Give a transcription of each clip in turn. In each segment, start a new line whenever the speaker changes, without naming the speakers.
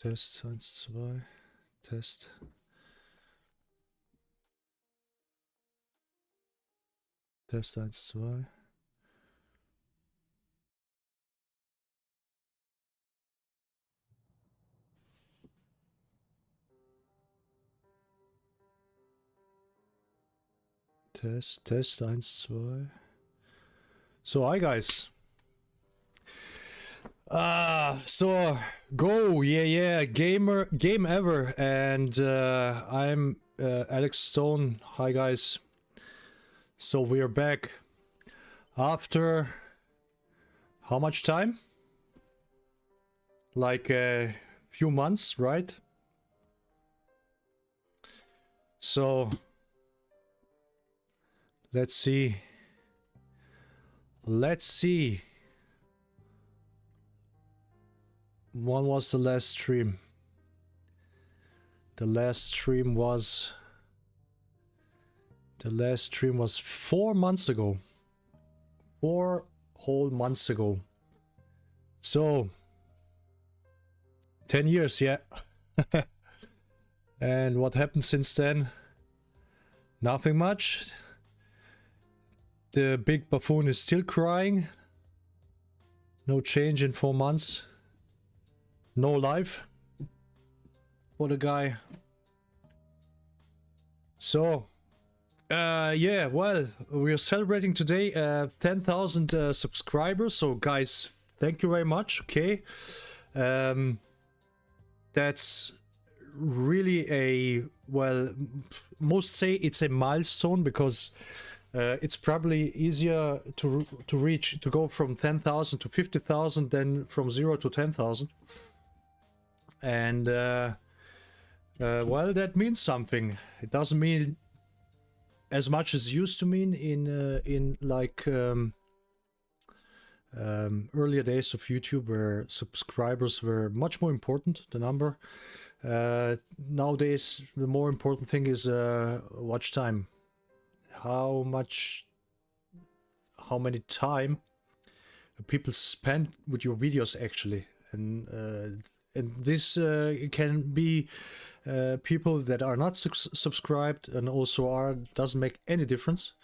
Test 1, 2, Test. Test 1, 2. Test 1, 2. So, hi guys. So go, yeah, game ever, and I'm Alex Stone. Hi guys. So we are back after how much time? Like a few months, right? So let's see. When was the last stream? The last stream was 4 months ago. 4 whole months ago. So 10 years, yeah. And what happened since then? Nothing much. The big buffoon is still crying. No change in 4 months. No life for the guy. So, yeah, well, we are celebrating today 10,000 subscribers. So, guys, thank you very much. Okay. That's really a, well, most say it's a milestone because it's probably easier to reach, to go from 10,000 to 50,000 than from 0 to 10,000. And well, that means something. It doesn't mean as much as it used to mean in like earlier days of YouTube, where subscribers were much more important, the number. Nowadays, the more important thing is watch time. How many time people spend with your videos actually, and this can be people that are not subscribed and also doesn't make any difference.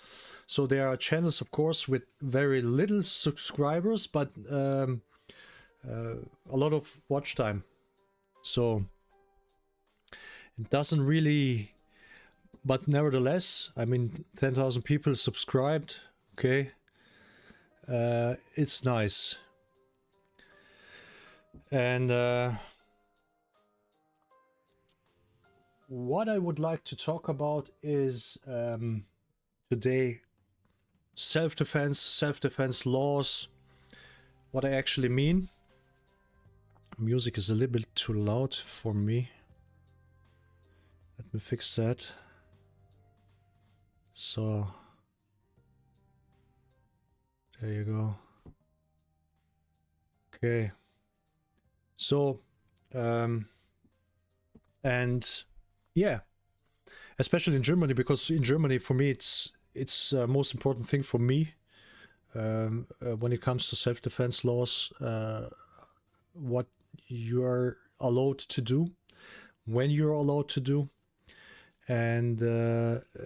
So there are channels, of course, with very little subscribers, but a lot of watch time. So it doesn't really, but nevertheless, I mean, 10,000 people subscribed. Okay, it's nice. And what I would like to talk about is today self-defense laws, what I actually mean. Music is a little bit too loud for me. Let me fix that. So there you go. Okay. So and yeah, especially in Germany, because in Germany for me it's most important thing for me when it comes to self-defense laws, what you're allowed to do, when you're allowed to do. And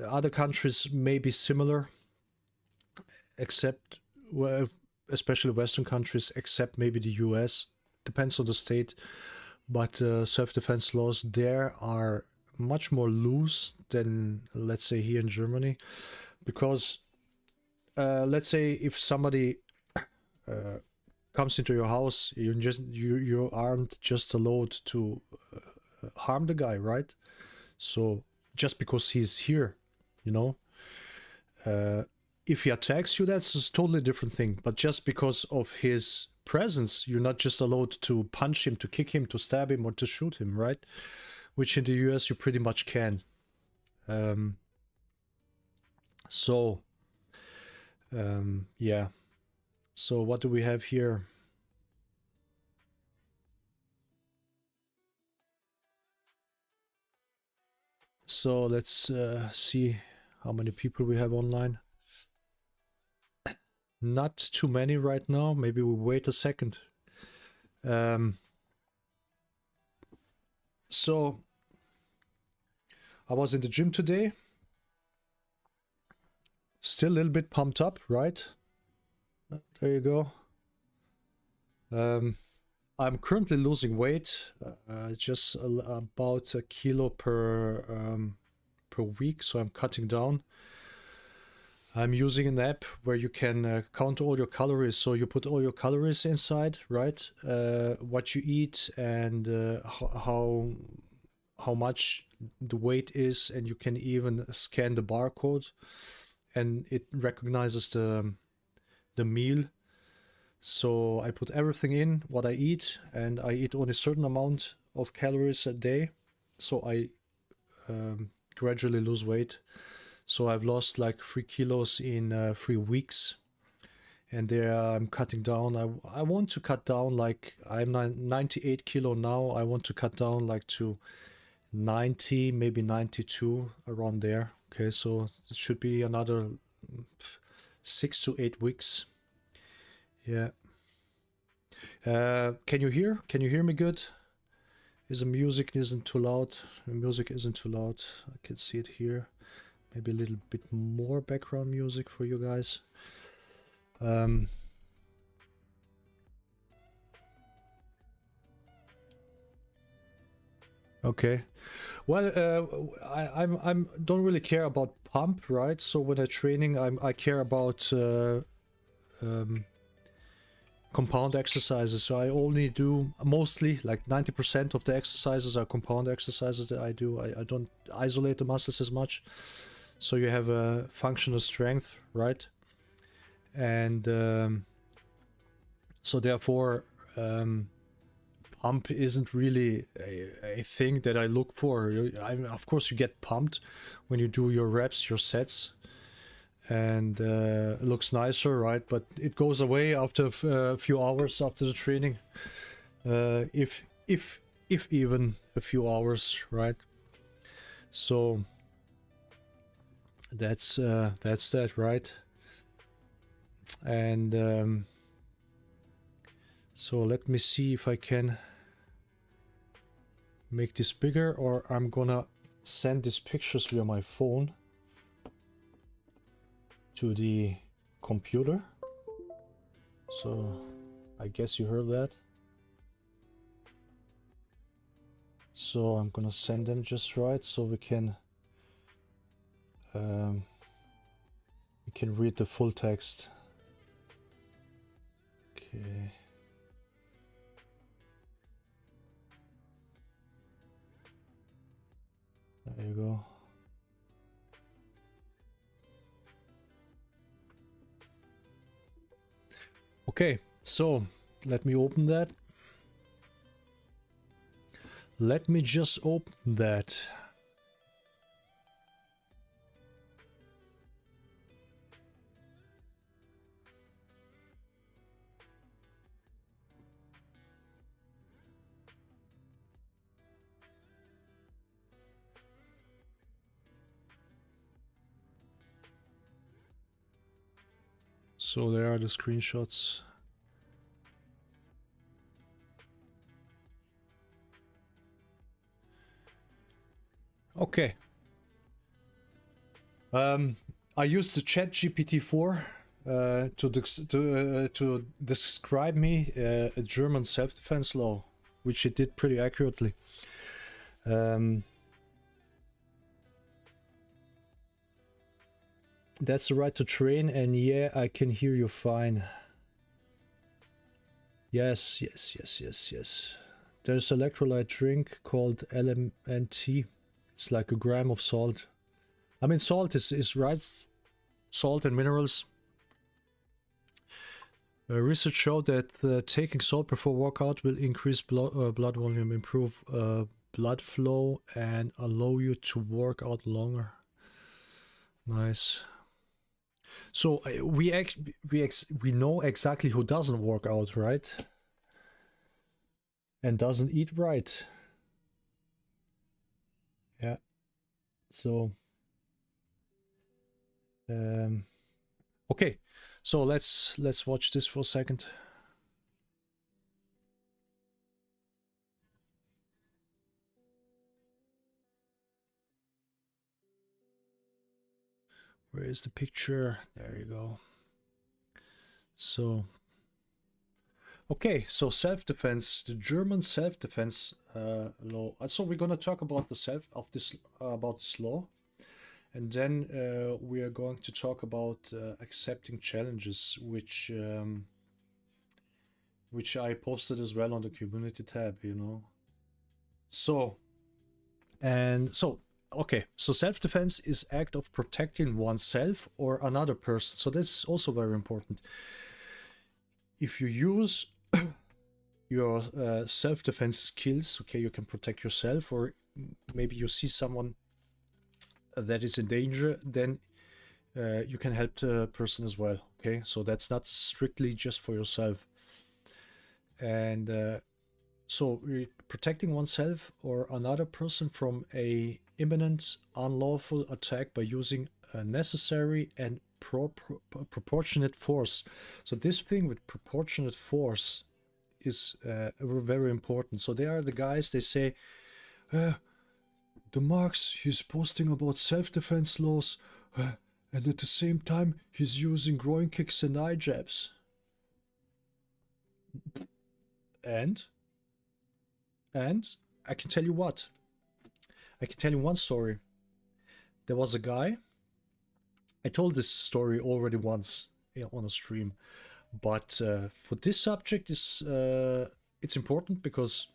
other countries may be similar, except, well, especially Western countries, except maybe the US, depends on the state. But self-defense laws there are much more loose than, let's say, here in Germany, because let's say if somebody comes into your house, you aren't just allowed to harm the guy, right? So just because he's here, you know, if he attacks you, that's a totally different thing. But just because of his presence, you're not just allowed to punch him, to kick him, to stab him, or to shoot him, right? Which in the US you pretty much can. Yeah. So what do we have here? So let's see how many people we have online. Not too many right now. Maybe we wait a second. So I was in the gym today. Still a little bit pumped up, right? There you go. I'm currently losing weight, just about a kilo per week, so I'm cutting down. I'm using an app where you can count all your calories, so you put all your calories inside, right? What you eat and how much the weight is, and you can even scan the barcode, and it recognizes the meal. So I put everything in what I eat, and I eat only a certain amount of calories a day. So I gradually lose weight. So I've lost like 3 kilos in 3 weeks, and there I'm cutting down. I want to cut down, like I'm 98 kilo now. I want to cut down like to 90, maybe 92, around there. Okay, so it should be another 6 to 8 weeks. Yeah. Can you hear me good? Is the music isn't too loud? The music isn't too loud. I can see it here. Maybe a little bit more background music for you guys. Okay. Well, I'm don't really care about pump, right? So when I'm training, I care about compound exercises. So I only do mostly like 90% of the exercises are compound exercises that I do. I don't isolate the muscles as much. So you have a functional strength, right? And so therefore, pump isn't really a thing that I look for. Of course, you get pumped when you do your reps, your sets, and it looks nicer, right? But it goes away after a few hours after the training, if even a few hours, right? So that's that, right? And so let me see if I can make this bigger, or I'm gonna send these pictures via my phone to the computer. So I guess you heard that. So I'm gonna send them just right, so we can read the full text. Okay. There you go. Okay, so let me open that. Let me just open that. So there are the screenshots. Okay. I used the ChatGPT-4 to describe me a German self-defense law, which it did pretty accurately. That's the right to train, and yeah, I can hear you fine. Yes. There's an electrolyte drink called LMNT. It's like a gram of salt. I mean, salt is right. Salt and minerals. Research showed that taking salt before workout will increase blood volume, improve blood flow, and allow you to work out longer. Nice. So we know exactly who doesn't work out, right? And doesn't eat right. Yeah. So okay. So let's watch this for a second. Where is the picture? There you go. So, okay, so self-defense, the German self-defense law. So we're gonna talk about about this law, and then we are going to talk about accepting challenges, which I posted as well on the community tab. You know. So, okay, so self-defense is act of protecting oneself or another person. So this is also very important. If you use your self-defense skills, okay, you can protect yourself, or maybe you see someone that is in danger, then you can help the person as well, okay? So that's not strictly just for yourself. And so protecting oneself or another person from a imminent unlawful attack by using a necessary and proportionate force. So this thing with proportionate force is very important. So they are the guys, they say, the Marx, he's posting about self-defense laws, and at the same time he's using groin kicks and eye jabs. And I can tell you what. I can tell you one story. There was a guy. I told this story already once on a stream, but for this subject, it's important because,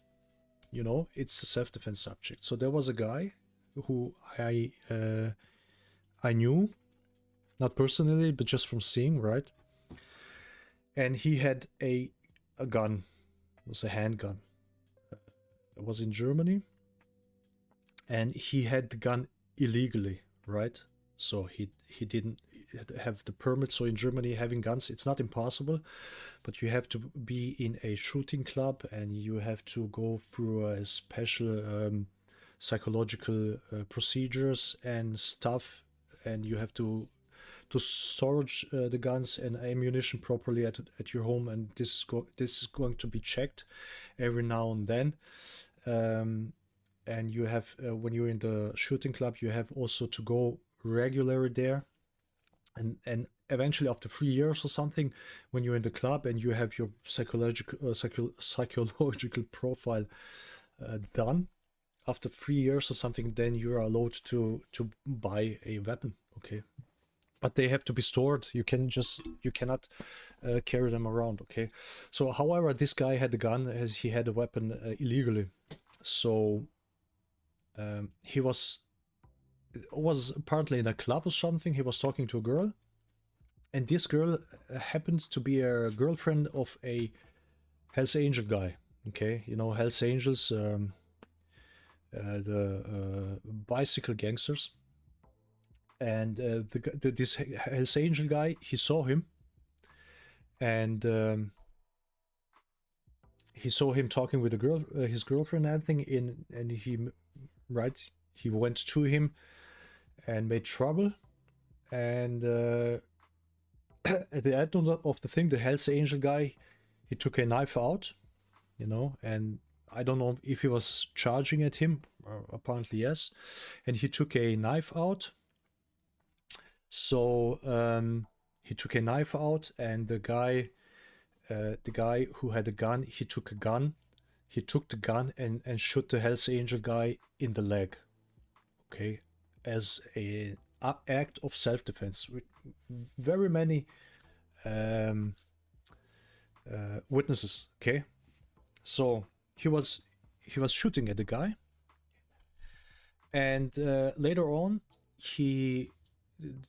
you know, it's a self-defense subject. So there was a guy who I knew, not personally, but just from seeing, right? And he had a gun. It was a handgun. It was in Germany, and he had the gun illegally, right? So he didn't have the permit. So in Germany, having guns, it's not impossible, but you have to be in a shooting club, and you have to go through a special psychological procedures and stuff, and you have to storage the guns and ammunition properly at your home, and this is going to be checked every now and then. And you have when you're in the shooting club, you have also to go regularly there, and eventually after 3 years or something, when you're in the club and you have your psychological profile done, after 3 years or something, then you're allowed to buy a weapon, okay? But they have to be stored. You cannot carry them around, okay? So however, this guy had a gun, as he had a weapon illegally. So he was apparently in a club or something. He was talking to a girl, and this girl happened to be a girlfriend of a Hells Angel guy, okay? You know, Hells Angels, the bicycle gangsters. And this Hells Angel guy, he saw him, and he saw him talking with his girlfriend, and everything. And he went to him and made trouble. And at the end of the thing, the Hells Angel guy, he took a knife out, you know, and I don't know if he was charging at him. Apparently yes, and he took a knife out. So he took a knife out, and the guy who had a gun, he took the gun and shot the Hells Angel guy in the leg, okay, as a act of self-defense. With very many witnesses, okay. So he was shooting at the guy, and later on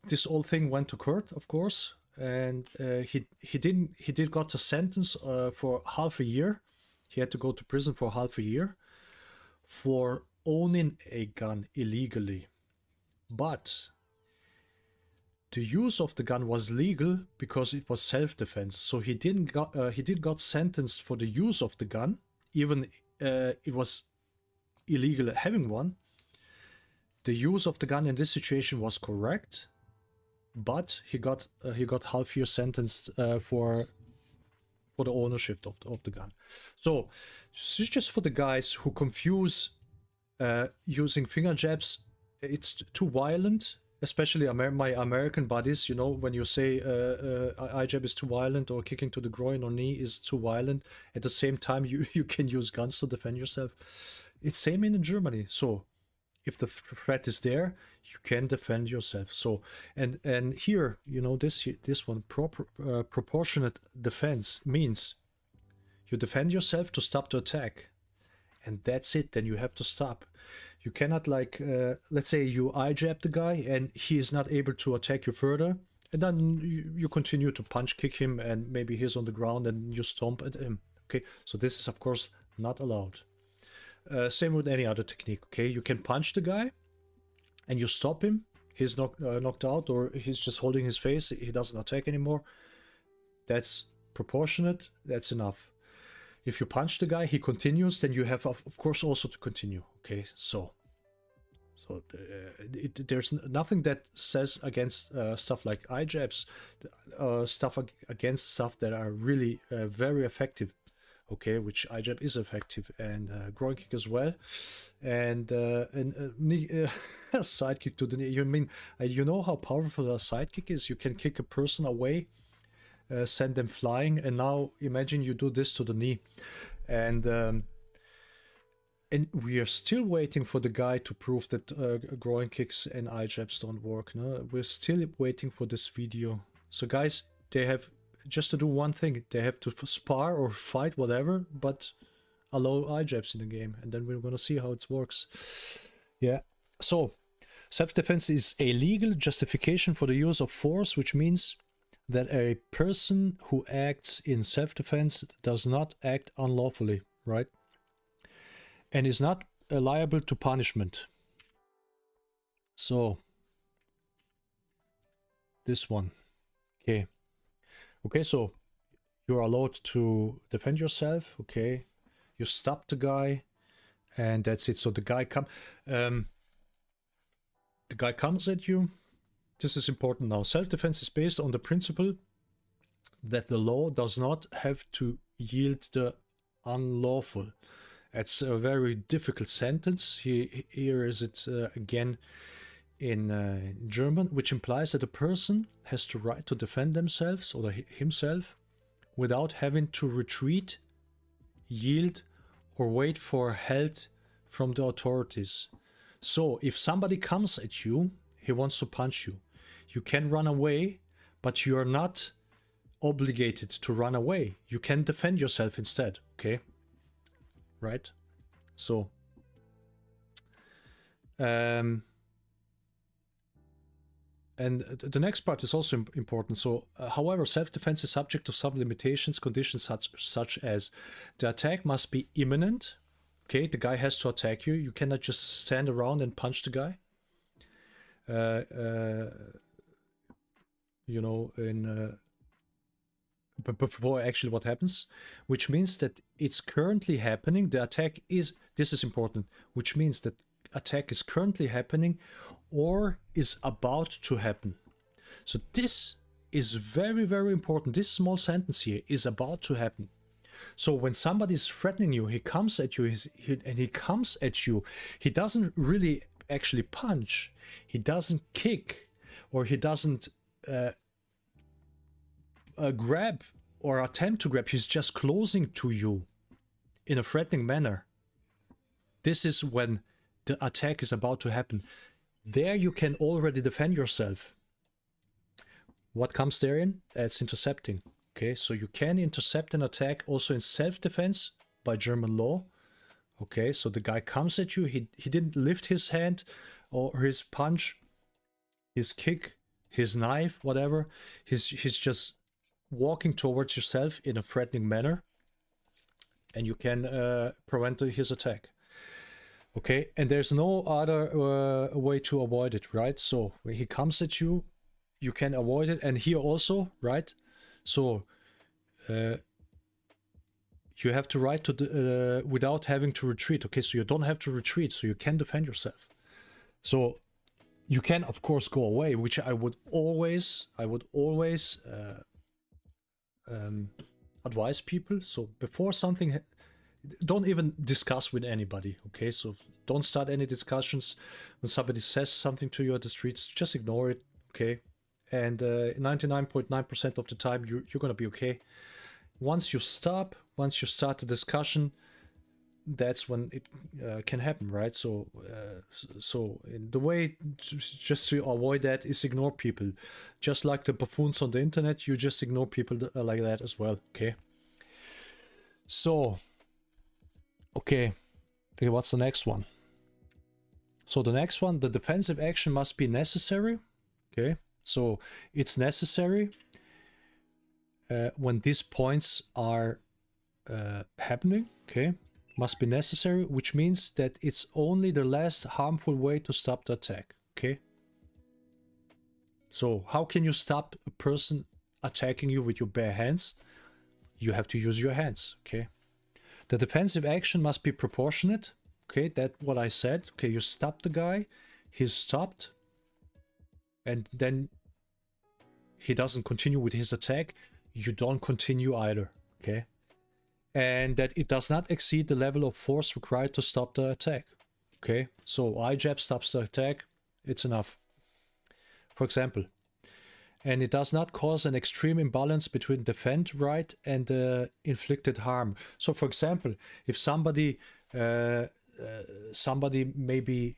this whole thing went to court, of course, and he did got a sentence for half a year. He had to go to prison for half a year for owning a gun illegally. But the use of the gun was legal because it was self-defense. So he did got sentenced for the use of the gun, even it was illegal having one. The use of the gun in this situation was correct, but he got half-year sentenced for the ownership of the gun. So this is just for the guys who confuse using finger jabs. It's too violent, especially my American buddies, you know, when you say eye jab is too violent or kicking to the groin or knee is too violent, at the same time you can use guns to defend yourself. It's same in Germany. So if the threat is there, you can defend yourself. So and here, you know, this one proportionate defense means you defend yourself to stop the attack, and that's it. Then you have to stop. You cannot, like, let's say you eye jab the guy and he is not able to attack you further, and then you continue to punch kick him, and maybe he's on the ground and you stomp at him. Okay, so this is of course not allowed. Same with any other technique. Okay, you can punch the guy and you stop him. He's knocked out, or he's just holding his face. He doesn't attack anymore. That's proportionate. That's enough. If you punch the guy, he continues, then you have, of course, also to continue. Okay, so there's nothing that says against stuff like eye jabs, stuff against stuff that are really very effective. Okay, which eye jab is effective, and groin kick as well, and knee, side kick to the knee. You mean you know how powerful a side kick is? You can kick a person away, send them flying, and now imagine you do this to the knee, and we are still waiting for the guy to prove that groin kicks and eye jabs don't work. No, we're still waiting for this video. So guys, they have just to do one thing. They have to spar or fight, whatever, but allow eye jabs in the game, and then we're gonna see how it works. Yeah. So self-defense is a legal justification for the use of force, which means that a person who acts in self-defense does not act unlawfully, right? And is not liable to punishment. So this one. Okay. Okay, so you're allowed to defend yourself. Okay, you stop the guy, and that's it. So the guy comes at you. This is important now. Self-defense is based on the principle that the law does not have to yield the unlawful. It's a very difficult sentence. Here is it again in German, which implies that a person has the right to defend themselves or himself without having to retreat, yield, or wait for help from the authorities. So if somebody comes at you, he wants to punch you, you can run away, but you are not obligated to run away. You can defend yourself instead. Okay, right? So and the next part is also important. So, however, self-defense is subject to some limitations, conditions such as the attack must be imminent. Okay, the guy has to attack you. You cannot just stand around and punch the guy. You know, but before actually what happens, which means that it's currently happening. The attack is, this is important, which means that attack is currently happening or is about to happen. So this is very, very important. This small sentence here is about to happen. So when somebody is threatening you, he comes at you, he comes at you, he doesn't really actually punch, he doesn't kick, or he doesn't grab or attempt to grab, he's just closing to you in a threatening manner. This is when the attack is about to happen. There you can already defend yourself. What comes therein? It's intercepting. Okay, so you can intercept an attack also in self-defense by German law. Okay, so the guy comes at you, he didn't lift his hand or his punch, his kick, his knife, whatever. He's just walking towards yourself in a threatening manner, and you can prevent his attack. Okay, and there's no other way to avoid it, right? So when he comes at you, you can avoid it. And here also, right? So you have the right to without having to retreat. Okay, so you don't have to retreat, so you can defend yourself. So you can, of course, go away, which I would always advise people. So before something don't even discuss with anybody, okay? So don't start any discussions when somebody says something to you at the streets. Just ignore it, okay? And 99.9% of the time, you're gonna be okay. Once you start the discussion, that's when it can happen, right? So the way just to avoid that is ignore people. Just like the buffoons on the internet, you just ignore people like that as well, okay? So, okay, what's the next one? So the next one, the defensive action must be necessary, okay? So it's necessary when these points are happening, okay? Must be necessary, which means that it's only the last harmful way to stop the attack, okay? So how can you stop a person attacking you with your bare hands? You have to use your hands, okay? The defensive action must be proportionate, okay? That's what I said. Okay, you stop the guy, he's stopped, and then he doesn't continue with his attack. You don't continue either, okay? And that it does not exceed the level of force required to stop the attack. Okay, so eye jab stops the attack, it's enough. For example, and it does not cause an extreme imbalance between defend right and inflicted harm. So for example, if somebody maybe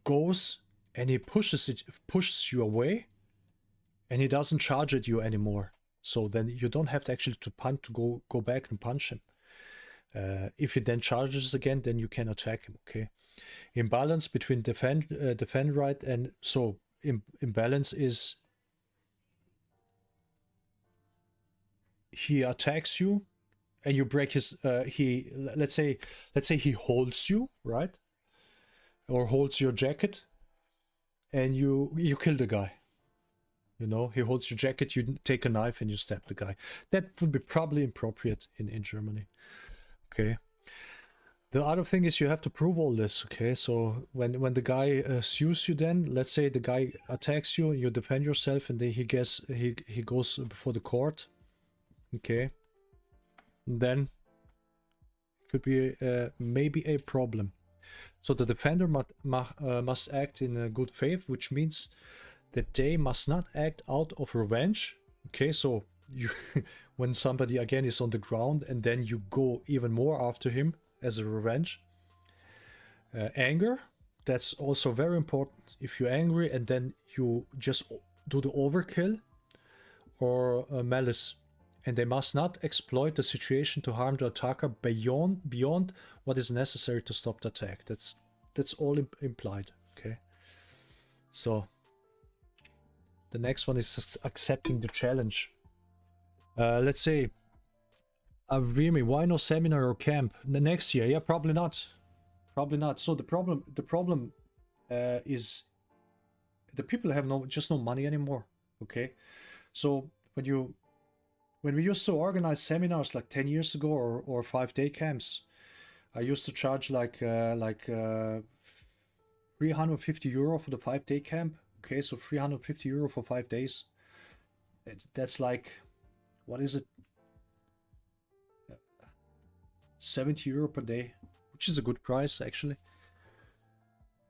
goes and he pushes you away and he doesn't charge at you anymore. So then you don't have to actually go back and punch him. If he then charges again, then you can attack him, okay? Imbalance between defend right, and so imbalance is he attacks you and you break his let's say he holds you, right? Or holds your jacket and you kill the guy. You know, he holds your jacket, you take a knife and you stab the guy. That would be probably inappropriate in Germany. Okay. The other thing is you have to prove all this, okay? So when the guy sues you, then let's say the guy attacks you and you defend yourself, and then he goes before the court, okay? And then it could be maybe a problem. So the defender must act in good faith, which means that they must not act out of revenge, okay? So you when somebody again is on the ground and then you go even more after him as a revenge. Anger, that's also very important. If you're angry and then you just do the overkill, or malice, and they must not exploit the situation to harm the attacker beyond what is necessary to stop the attack. That's all implied, okay? So the next one is accepting the challenge. Let's say, Remy, why no seminar or camp the next year? Yeah, probably not. Probably not. So the problem is the people have just no money anymore. Okay, so when we used to organize seminars like 10 years ago or 5-day camps, I used to charge like 350 euro for the 5-day camp. Okay, so 350 euro for 5 days. That's like, what is it? 70 euro per day, which is a good price actually.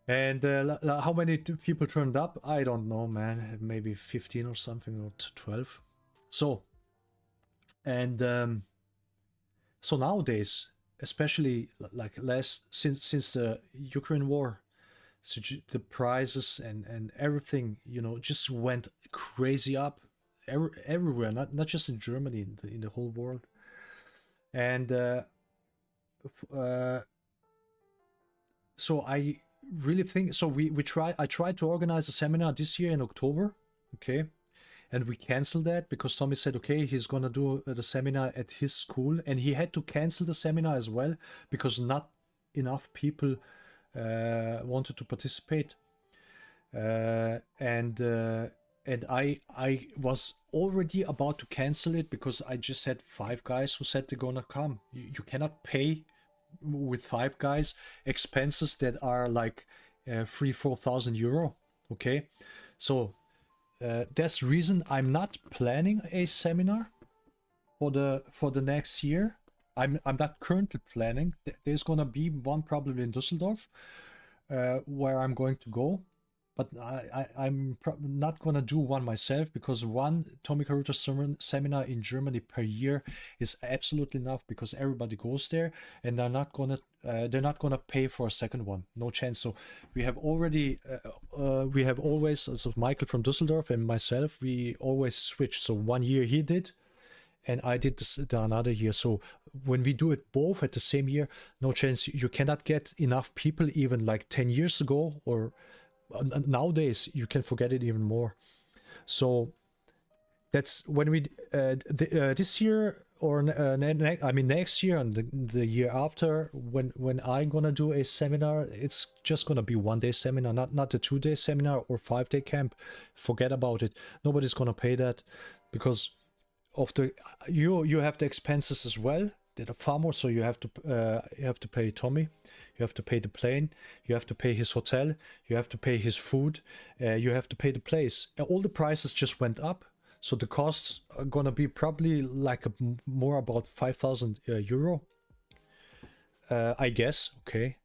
And how many people turned up? I don't know, man. Maybe 15 or something, or 12. So, and so nowadays, especially like since the Ukraine war, so the prices and everything, you know, just went crazy up everywhere, not just in Germany, in the whole world. And so I really think so. I tried to organize a seminar this year in October, okay, and we canceled that because Tommy said, okay, he's gonna do the seminar at his school, and he had to cancel the seminar as well because not enough people wanted to participate. And I was already about to cancel it because I just had 5 guys who said they're gonna come. You cannot pay with 5 guys expenses that are like 3,000-4,000 euro. Okay, so that's the reason I'm not planning a seminar. for the next year, I'm not currently planning. There's gonna be one probably in Düsseldorf, where I'm going to go, but I'm not gonna do one myself, because one Tommy Karuta seminar in Germany per year is absolutely enough, because everybody goes there, and they're not gonna pay for a second one. No chance. So we have already we have always, so Michael from Düsseldorf and myself, we always switch. So 1 year he did, and I did this the another year. So when we do it both at the same year, no chance. You cannot get enough people. Even like 10 years ago, or nowadays, you can forget it even more. So that's when we this year, or I mean next year, and the year after, when I'm gonna do a seminar, it's just gonna be 1 day seminar, not a 2 day seminar or 5 day camp. Forget about it. Nobody's gonna pay that, because of the you have the expenses as well that are far more. So you have to pay Tommy, you have to pay the plane, you have to pay his hotel, you have to pay his food, you have to pay the place. All the prices just went up, so the costs are gonna be probably like more about 5,000 euro, I guess. Okay,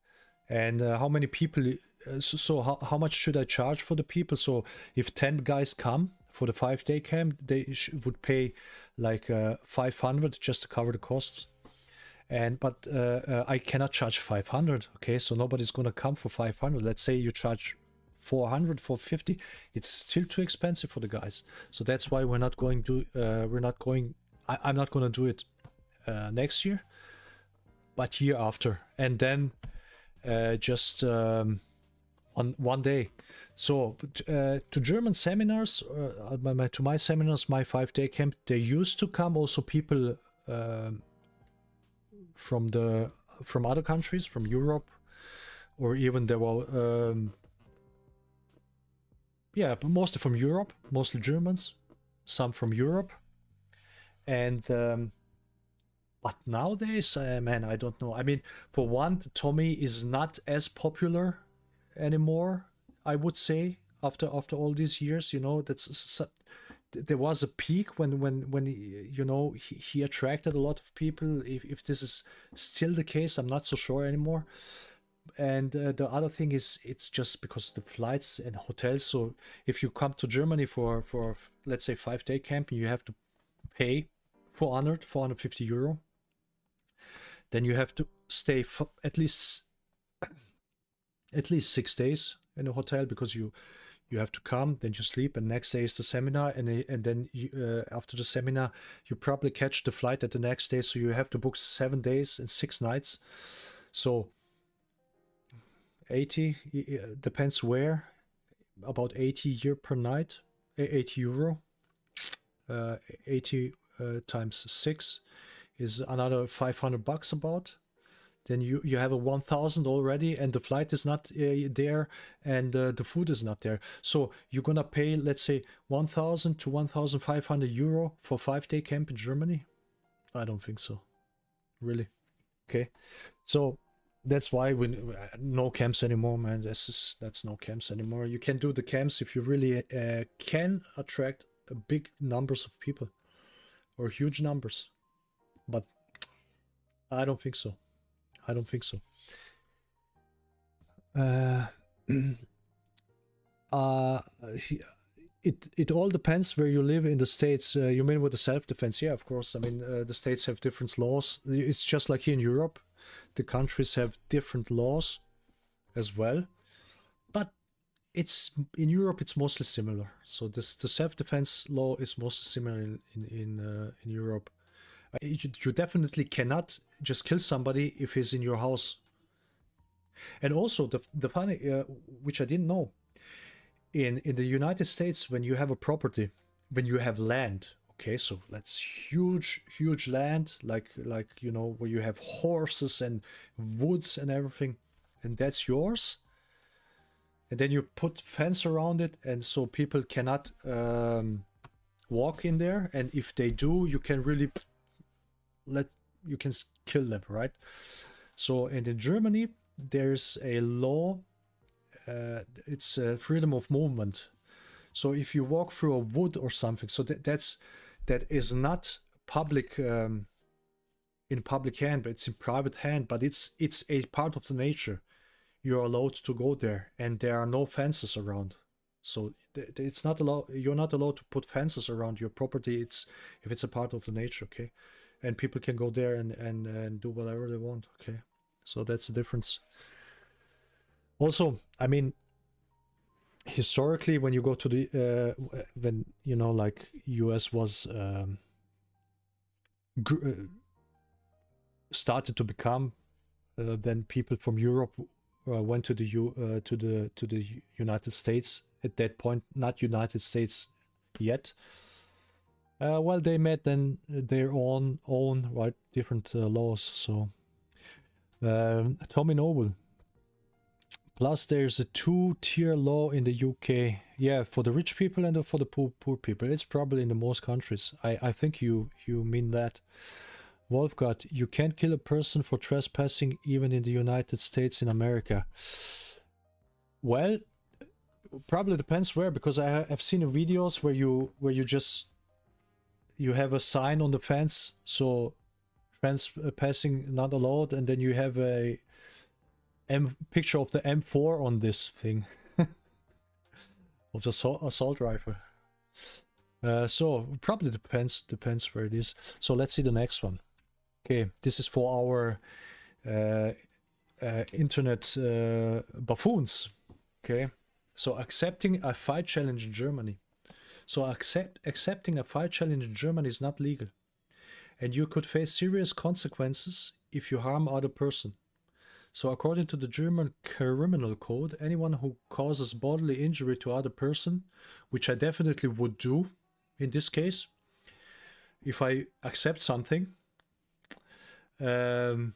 and how many people? So how much should I charge for the people? So if 10 guys come for the 5 day camp, they would pay like 500 just to cover the costs. But I cannot charge 500. Okay, so nobody's gonna come for 500. Let's say you charge 400, 450. It's still too expensive for the guys. So that's why we're not going to. I'm not gonna do it next year, but year after, and then just on 1 day. So to German seminars, to my seminars, my 5 day camp, they used to come also people from other countries, from Europe, or even there were yeah, but mostly from Europe, mostly Germans, some from Europe, and but nowadays, man, I don't know. I mean, for one, Tommy is not as popular anymore, I would say, after all these years. You know, there was a peak when you know, he attracted a lot of people. If this is still the case, I'm not so sure anymore. And the other thing is, it's just because of the flights and hotels. So if you come to Germany for let's say 5 day camping, you have to pay 450 euro. Then you have to stay for at least 6 days in a hotel, because you have to come, then you sleep, and next day is the seminar, and then after the seminar you probably catch the flight at the next day, so you have to book 7 days and 6 nights. So 80, depends where, about 80 euro per night, 80 euro, 80 times 6 is another 500 bucks about. Then you have a 1,000 already, and the flight is not there, and the food is not there. So you're gonna pay, let's say, 1,000 to 1,500 euro for 5 day camp in Germany? I don't think so, really. Okay, so that's why we no camps anymore, man. That's no camps anymore. You can do the camps if you really can attract big numbers of people, or huge numbers, but I don't think so. I don't think so. It all depends where you live in the States. You mean with the self-defense? Yeah, of course. I mean, the states have different laws. It's just like here in Europe. The countries have different laws as well. But it's in Europe, it's mostly similar. So the self-defense law is mostly similar in Europe. You definitely cannot just kill somebody if he's in your house. And also the funny, which I didn't know, in the United States, when you have a property, when you have land, okay, so that's huge land, like you know, where you have horses and woods and everything, and that's yours. And then you put fence around it, and so people cannot walk in there. And if they do, you can really you can kill them, right? So, and in Germany there's a law, it's freedom of movement. So if you walk through a wood or something, so that is not public in public hand, but it's in private hand, but it's a part of the nature. You're allowed to go there, and there are no fences around. So it's not allowed. You're not allowed to put fences around your property. It's if it's a part of the nature, okay, and people can go there and do whatever they want, okay. So that's the difference. Also, I mean, historically, when you go to the when you know, like US was started to become, then people from Europe went to the United States. At that point, not United States yet. Well, they made then their own right, different laws. So Tommy Noble. Plus, there's a 2-tier law in the UK. Yeah, for the rich people and for the poor people. It's probably in the most countries. I think you mean that. Wolfgard, you can't kill a person for trespassing even in the United States in America. Well, probably depends where, because I have seen videos where you have a sign on the fence, so trespassing not allowed, and then you have a picture of the M4 on this thing of the assault rifle. So probably depends where it is. So let's see the next one. Okay, this is for our internet buffoons. Okay, so accepting a fight challenge in Germany. So accepting a fight challenge in Germany is not legal, and you could face serious consequences if you harm other person. So according to the German criminal code, anyone who causes bodily injury to other person, which I definitely would do in this case, if I accept something, so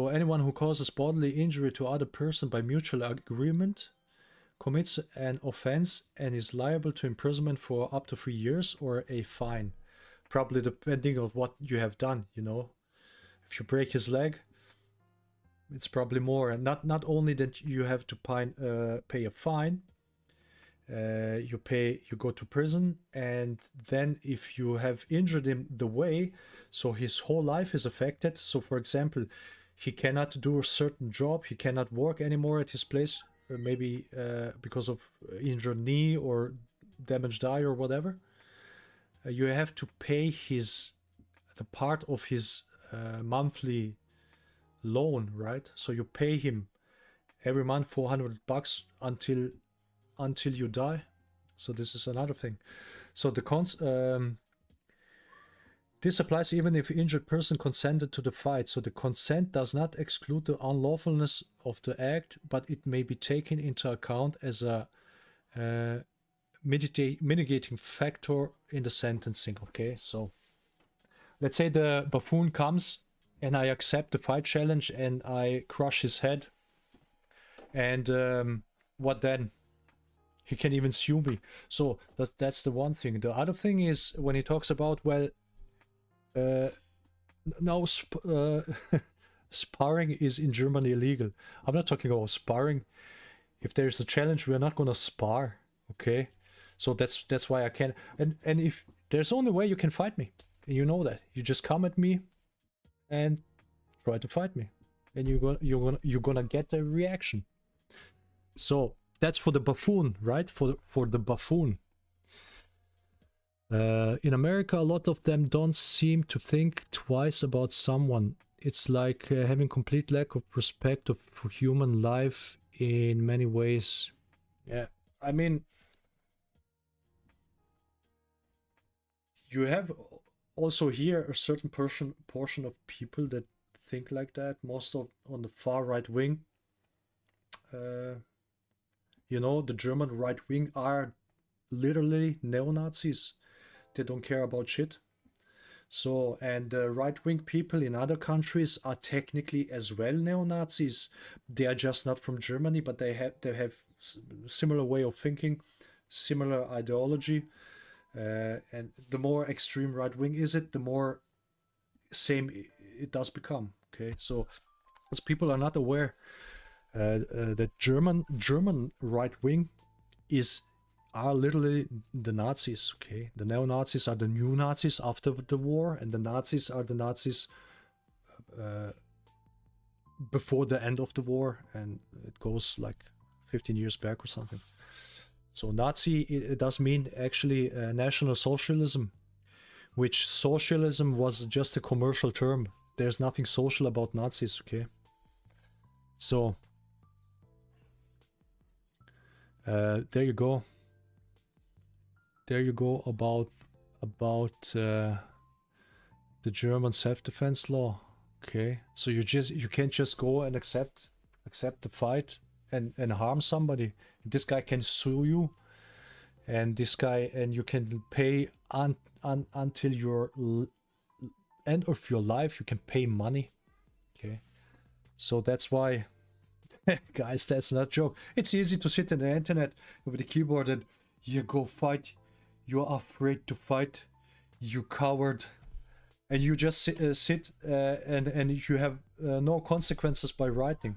anyone who causes bodily injury to other person by mutual agreement commits an offense and is liable to imprisonment for up to 3 years or a fine. Probably depending on what you have done, you know. If you break his leg, it's probably more. And not only that you have to pay a fine, you go to prison, and then if you have injured him the way, so his whole life is affected. So for example, he cannot do a certain job, he cannot work anymore at his place, maybe because of injured knee or damaged eye or whatever. You have to pay the part of his monthly loan, right? So you pay him every month $400 until you die. So this is another thing. So this applies even if injured person consented to the fight. So the consent does not exclude the unlawfulness of the act, but it may be taken into account as a mitigating factor in the sentencing. Okay, so let's say the buffoon comes and I accept the fight challenge and I crush his head, and what then? He can even sue me. So that's the one thing. The other thing is when he talks about, well, now sparring is in Germany illegal. I'm not talking about sparring. If there's a challenge, we're not gonna spar. Okay, so that's why I can't. And if there's only way you can fight me, and you know that, you just come at me and try to fight me, and you're gonna get a reaction. So that's for the buffoon, right? For the buffoon. In America, a lot of them don't seem to think twice about someone. It's like having complete lack of respect for human life in many ways. Yeah, I mean, you have also here a certain portion of people that think like that. Most of on the far right wing. You know, the German right wing are literally neo-Nazis. They don't care about shit. So, and right-wing people in other countries are technically as well neo-Nazis. They are just not from Germany, but they have similar way of thinking, similar ideology. And the more extreme right-wing is it, the more same it does become. Okay, so as people are not aware that German right-wing is are literally the Nazis, okay? The neo-Nazis are the new Nazis after the war, and the Nazis are the Nazis before the end of the war, and it goes like 15 years back or something. So Nazi, it does mean actually National Socialism, which socialism was just a commercial term. There's nothing social about Nazis, okay? So there you go. There you go about the German self-defense law. Okay, so you can't just go and accept the fight and harm somebody. This guy can sue you, and you can pay until your end of your life. You can pay money. Okay, so that's why, guys, that's not a joke. It's easy to sit on the internet with a keyboard and you go fight. You're afraid to fight, you coward, and you just sit and you have no consequences by writing.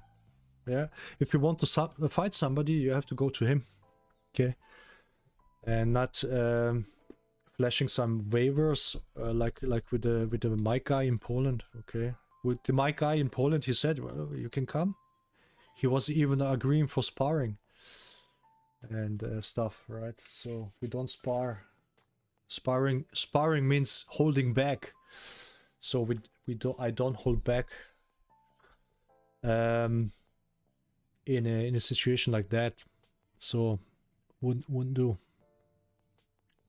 Yeah, if you want to fight somebody, you have to go to him, okay, and not flashing some waivers like with the mic guy in Poland. Okay, with the mic guy in Poland, he said, well, you can come. He was even agreeing for sparring and stuff, right? So we don't spar. Sparring means holding back. So I don't hold back in a situation like that. So wouldn't do.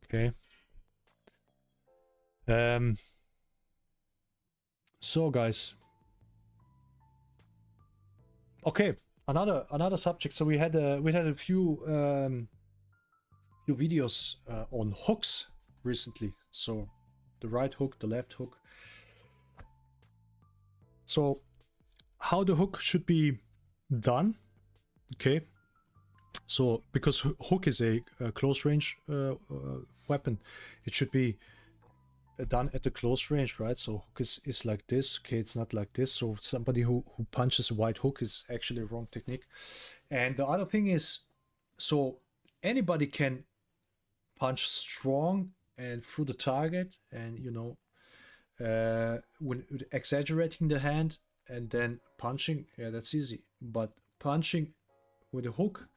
Okay. So guys. Okay, another subject. So we had a few videos on hooks recently. So the right hook, the left hook. So how the hook should be done. Okay. So because hook is a close range weapon, it should be done at the close range, right? So hook is like this. Okay, it's not like this. So somebody who punches a wide hook is actually a wrong technique. And the other thing is, so anybody can punch strong and through the target, and you know, when exaggerating the hand and then punching, yeah, that's easy. But punching with a hook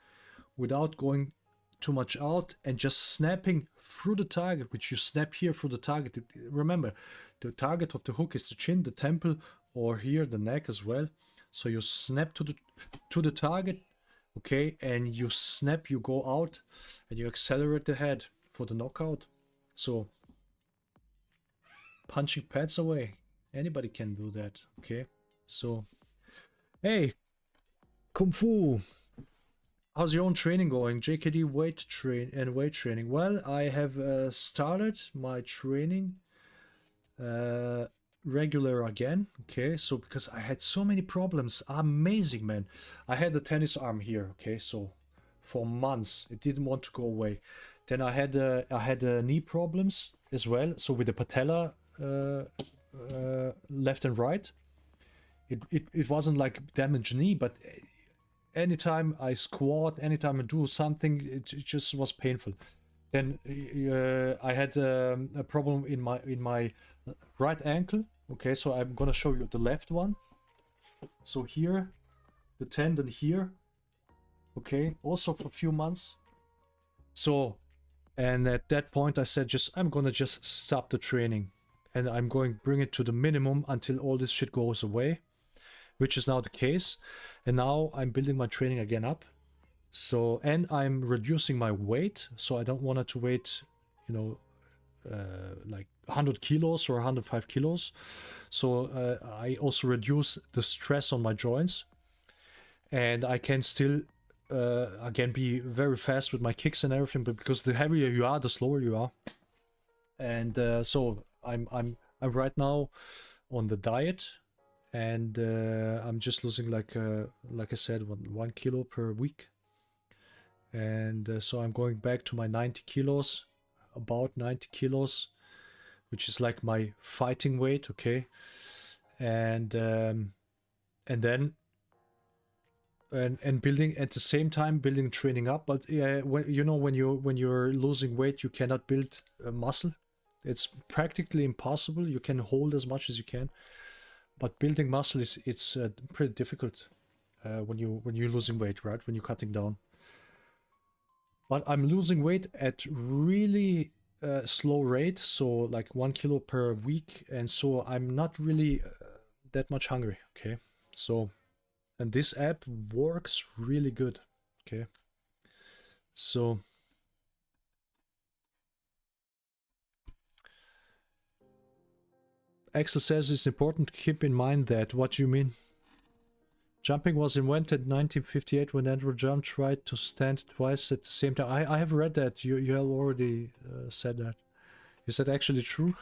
without going too much out and just snapping through the target, which you snap here through the target. Remember, the target of the hook is the chin, the temple, or here the neck as well. So you snap to the target, okay, and you snap, you go out, and you accelerate the head for the knockout. So punching pads away, anybody can do that, okay? So, hey, Kung Fu. How's your own training going? JKD weight training. Well, I have started my training regular again. Okay, so because I had so many problems, amazing, man. I had a tennis arm here. Okay, so for months it didn't want to go away. Then I had knee problems as well. So with the patella left and right, it wasn't like damaged knee, but anytime I squat, anytime I do something, it just was painful. Then I had a problem in my right ankle. Okay, so I'm gonna show you the left one. So here, the tendon here. Okay, also for a few months. So, and at that point I said, I'm gonna just stop the training, and I'm going to bring it to the minimum until all this shit goes away, which is now the case. And now I'm building my training again up. So, and I'm reducing my weight. So I don't want it to weight, you know, like 100 kilos or 105 kilos. So I also reduce the stress on my joints. And I can still, again, be very fast with my kicks and everything. But because the heavier you are, the slower you are. And so I'm right now on the diet. And I'm just losing like I said, 1 kilo per week. And so I'm going back to my 90 kilos, about 90 kilos, which is like my fighting weight, okay? And then and building at the same time, building training up. But when you're losing weight, you cannot build muscle. It's practically impossible. You can hold as much as you can, but building muscle it's pretty difficult when you're losing weight, right? When you're cutting down. But I'm losing weight at really slow rate, so like 1 kilo per week, and so I'm not really that much hungry. Okay, so. And this app works really good. Okay. So Axel says it's important to keep in mind that. What do you mean? Jumping was invented in 1958 when Andrew Jump tried to stand twice at the same time. I have read that. You have already said that. Is that actually true?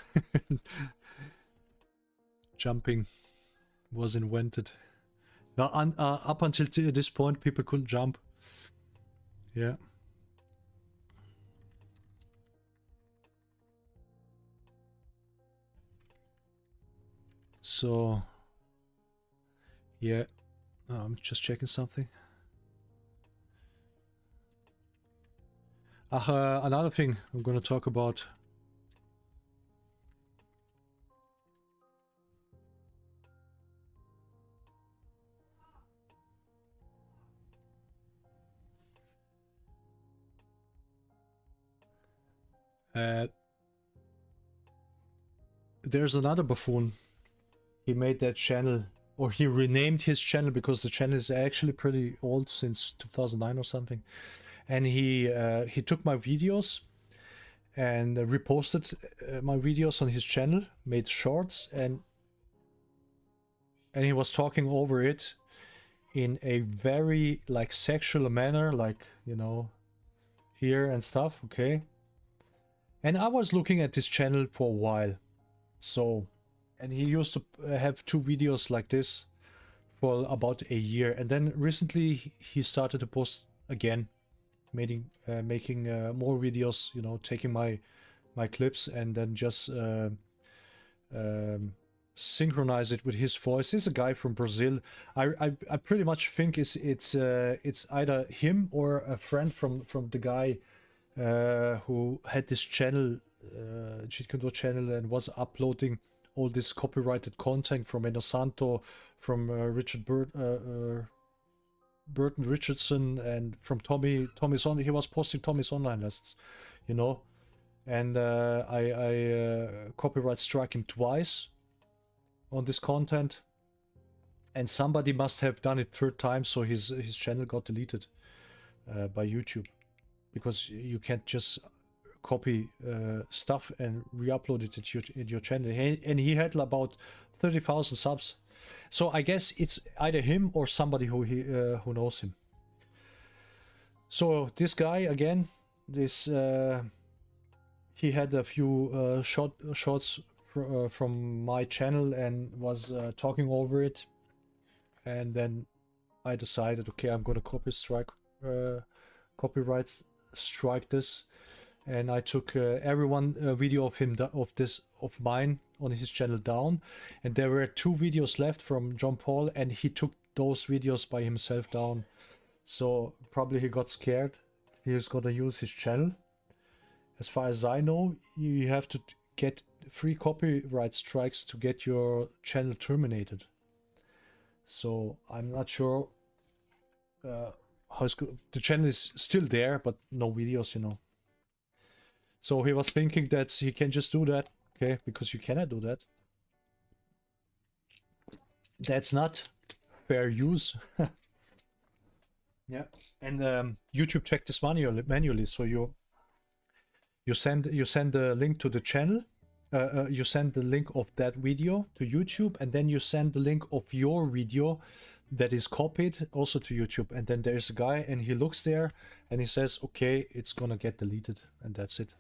Jumping was invented. Now, up until this point, people couldn't jump. Yeah. So, yeah. I'm just checking something. Another thing I'm going to talk about. There's another buffoon. He made that channel, or he renamed his channel because the channel is actually pretty old, since 2009 or something. And he took my videos and reposted my videos on his channel, made shorts, and he was talking over it in a very like sexual manner, like, you know, here and stuff. Okay. And I was looking at this channel for a while. So, and he used to have 2 videos like this for about a year. And then recently he started to post again, making more videos, you know, taking my clips and then just synchronize it with his voice. He's a guy from Brazil. I pretty much think it's either him or a friend from the guy who had this channel, JKDtv channel, and was uploading all this copyrighted content from Enosanto, from Burton Richardson, and from Tommy's on. He was posting Tommy's online lists, you know, and I copyright strike him twice on this content, and somebody must have done it 3rd time, so his channel got deleted by YouTube, because you can't just copy stuff and re-upload it in your channel. And he had about 30,000 subs, so I guess it's either him or somebody who knows him. So this guy again, this he had a few shots from my channel and was talking over it, and then I decided, okay, I'm gonna copyright strike this, and I took every video of him of mine on his channel down, and there were 2 videos left from John Paul, and he took those videos by himself down. So probably he got scared he's gonna use his channel. As far as I know, you have to get 3 copyright strikes to get your channel terminated. So I'm not sure how it's good. The channel is still there, but no videos, you know. So he was thinking that he can just do that, okay, because you cannot do that. That's not fair use. Yeah, and YouTube checked this manually. So you send the link to the channel, you send the link of that video to YouTube, and then you send the link of your video that is copied also to YouTube, and then there's a guy and he looks there and he says, okay, it's gonna get deleted, and that's it.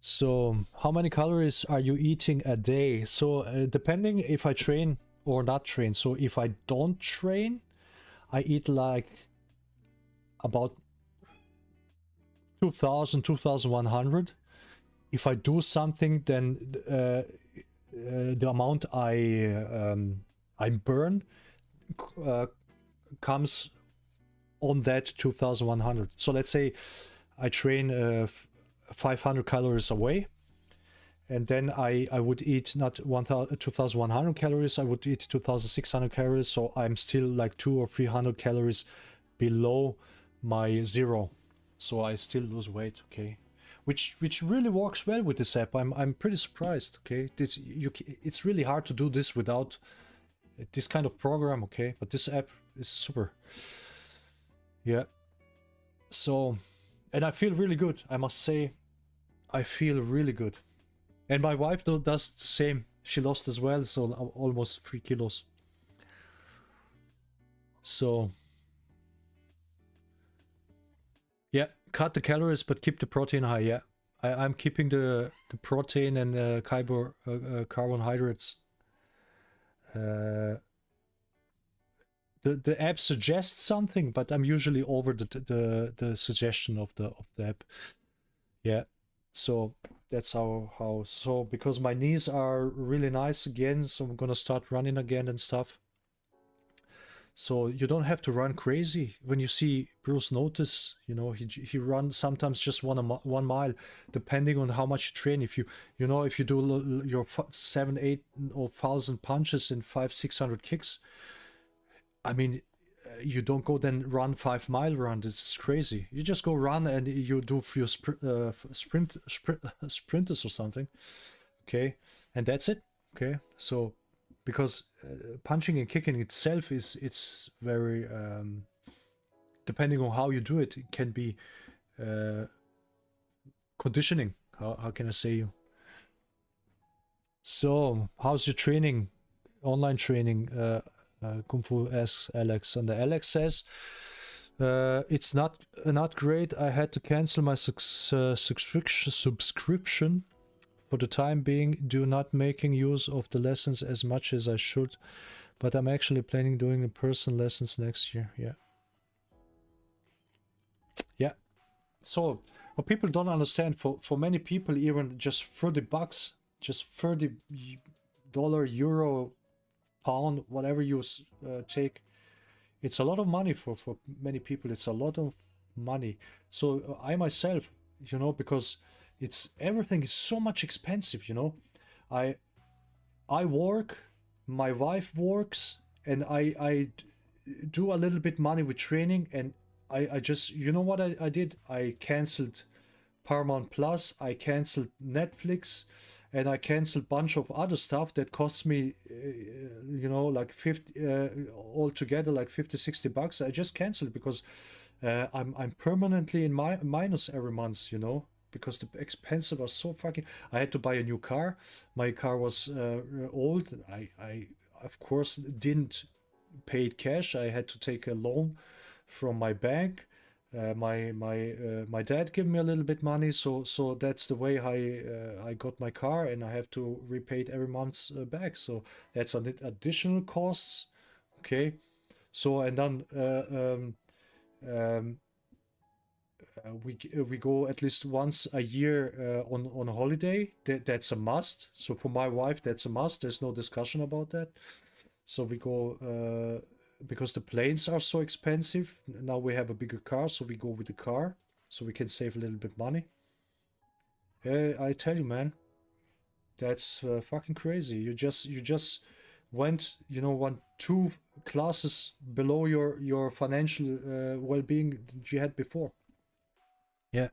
So how many calories are you eating a day? So depending if I train or not train. So if I don't train, I eat like about 2100. If I do something, then the amount I burn comes on that 2100. So let's say I train 500 calories away, and then I would eat not 2100 calories, I would eat 2600 calories, so I'm still like 200 or 300 calories below my zero, so I still lose weight. Okay, which really works well with this app. I'm pretty surprised. Okay, it's really hard to do this without this kind of program. Okay, but this app is super. Yeah, so, and I feel really good, I must say. I feel really good. And my wife does the same. She lost as well, so almost 3 kilos. So, yeah, cut the calories, but keep the protein high. Yeah, I'm keeping the protein and carbohydrates. The app suggests something, but I'm usually over the suggestion of the app. Yeah, so that's how. So because my knees are really nice again, so I'm gonna start running again and stuff. So you don't have to run crazy. When you see Bruce Notice, you know, he runs sometimes just 1 mile, depending on how much you train. If you if you do your 7, 8 or 1,000 punches and 500-600 kicks, I mean, you don't go then run 5-mile run. It's crazy. You just go run and you do your sprinters or something. Okay, and that's it. Okay, so because punching and kicking itself it's very depending on how you do it, it can be conditioning. How can I say you? So how's your training, online training? Kung Fu asks Alex, and Alex says it's not great. I had to cancel my subscription for the time being, not making use of the lessons as much as I should, but I'm actually planning doing in-person lessons next year. Yeah. So what people don't understand, for many people, even just $30, just $30, euro, pound, whatever you take, it's a lot of money for many people. It's a lot of money. So I myself, because everything is so much expensive, I work, my wife works, and I do a little bit money with training, and I just, what I did? I canceled Paramount Plus, I canceled Netflix, and I canceled a bunch of other stuff that cost me, like 50, altogether like $50-$60. I just canceled because I'm permanently in my minus every month, because the expenses are so fucking. I had to buy a new car. My car was old. I of course didn't pay it cash. I had to take a loan from my bank. My dad gave me a little bit money, so that's the way I got my car, and I have to repay it every month back. So that's an additional costs. Okay, so and then we go at least once a year on a holiday. That's a must. So for my wife, that's a must. There's no discussion about that. So we go because the planes are so expensive. Now we have a bigger car, so we go with the car, so we can save a little bit money. I tell you, man, that's fucking crazy. You just went, 2 classes below your financial well-being that you had before. Yeah.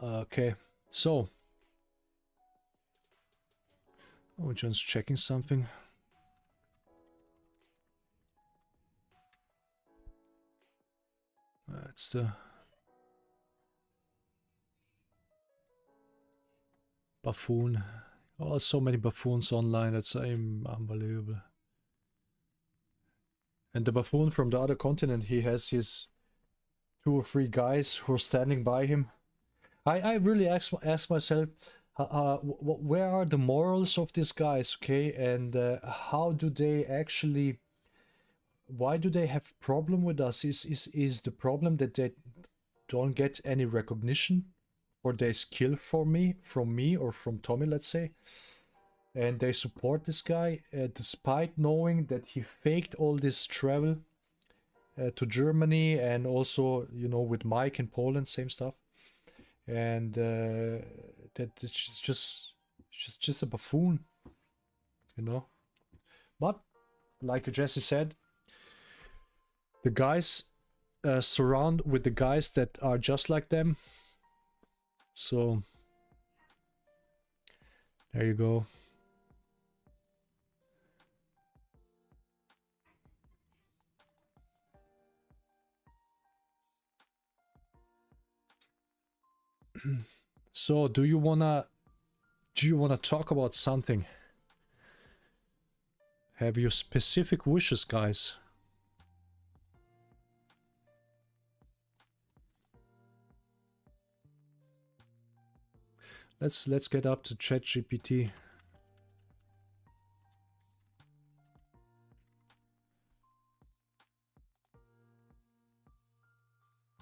Okay, so we're just checking something. That's the buffoon. Oh, so many buffoons online. That's unbelievable. And the buffoon from the other continent, he has his 2 or 3 guys who are standing by him. I really ask myself, where are the morals of these guys, okay? And how do they actually? Why do they have problem with us? Is the problem that they don't get any recognition for their skill from me or from Tommy, let's say? and they support this guy despite knowing that he faked all this travel to Germany, and also, you know, with Mike in Poland, same stuff. And that it's just a buffoon, you know. But like Jesse said, the guys surround with the guys that are just like them. So there you go. So do you wanna talk about something? Have you specific wishes, guys? Let's get up to ChatGPT.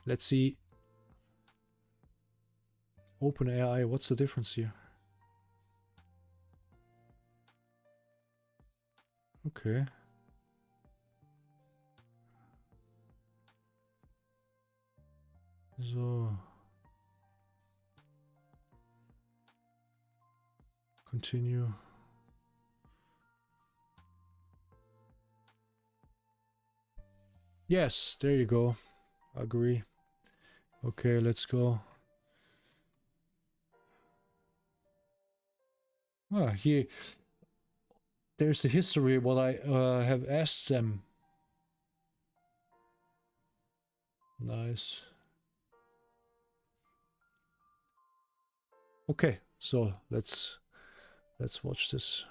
Let's see. OpenAI, what's the difference here? Okay. So. Continue. Yes, there you go. Agree. Okay, let's go. Ah, here. There's the history what I have asked them. Nice. Okay, so let's watch this.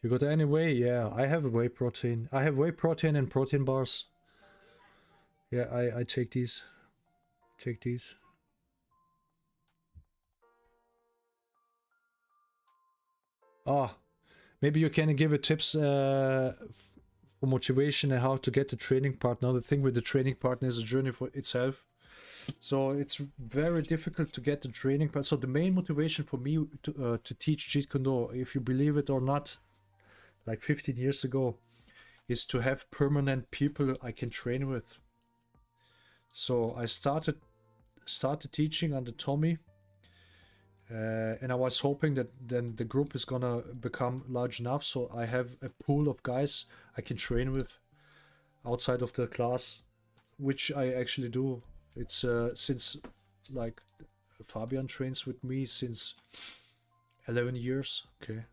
You got any whey? Yeah, I have a whey protein. I have whey protein and protein bars. Yeah, I take these. Take these. Ah, maybe you can give a tips for motivation and how to get the training partner. The thing with the training partner is a journey for itself. So it's very difficult to get the training partner. So the main motivation for me to teach Jeet Kune Do, if you believe it or not, like 15 years ago, is to have permanent people I can train with. So I started teaching under Tommy, and I was hoping that then the group is gonna become large enough so I have a pool of guys I can train with outside of the class, which I actually do. It's since, like, Fabian trains with me since 11 years. Okay.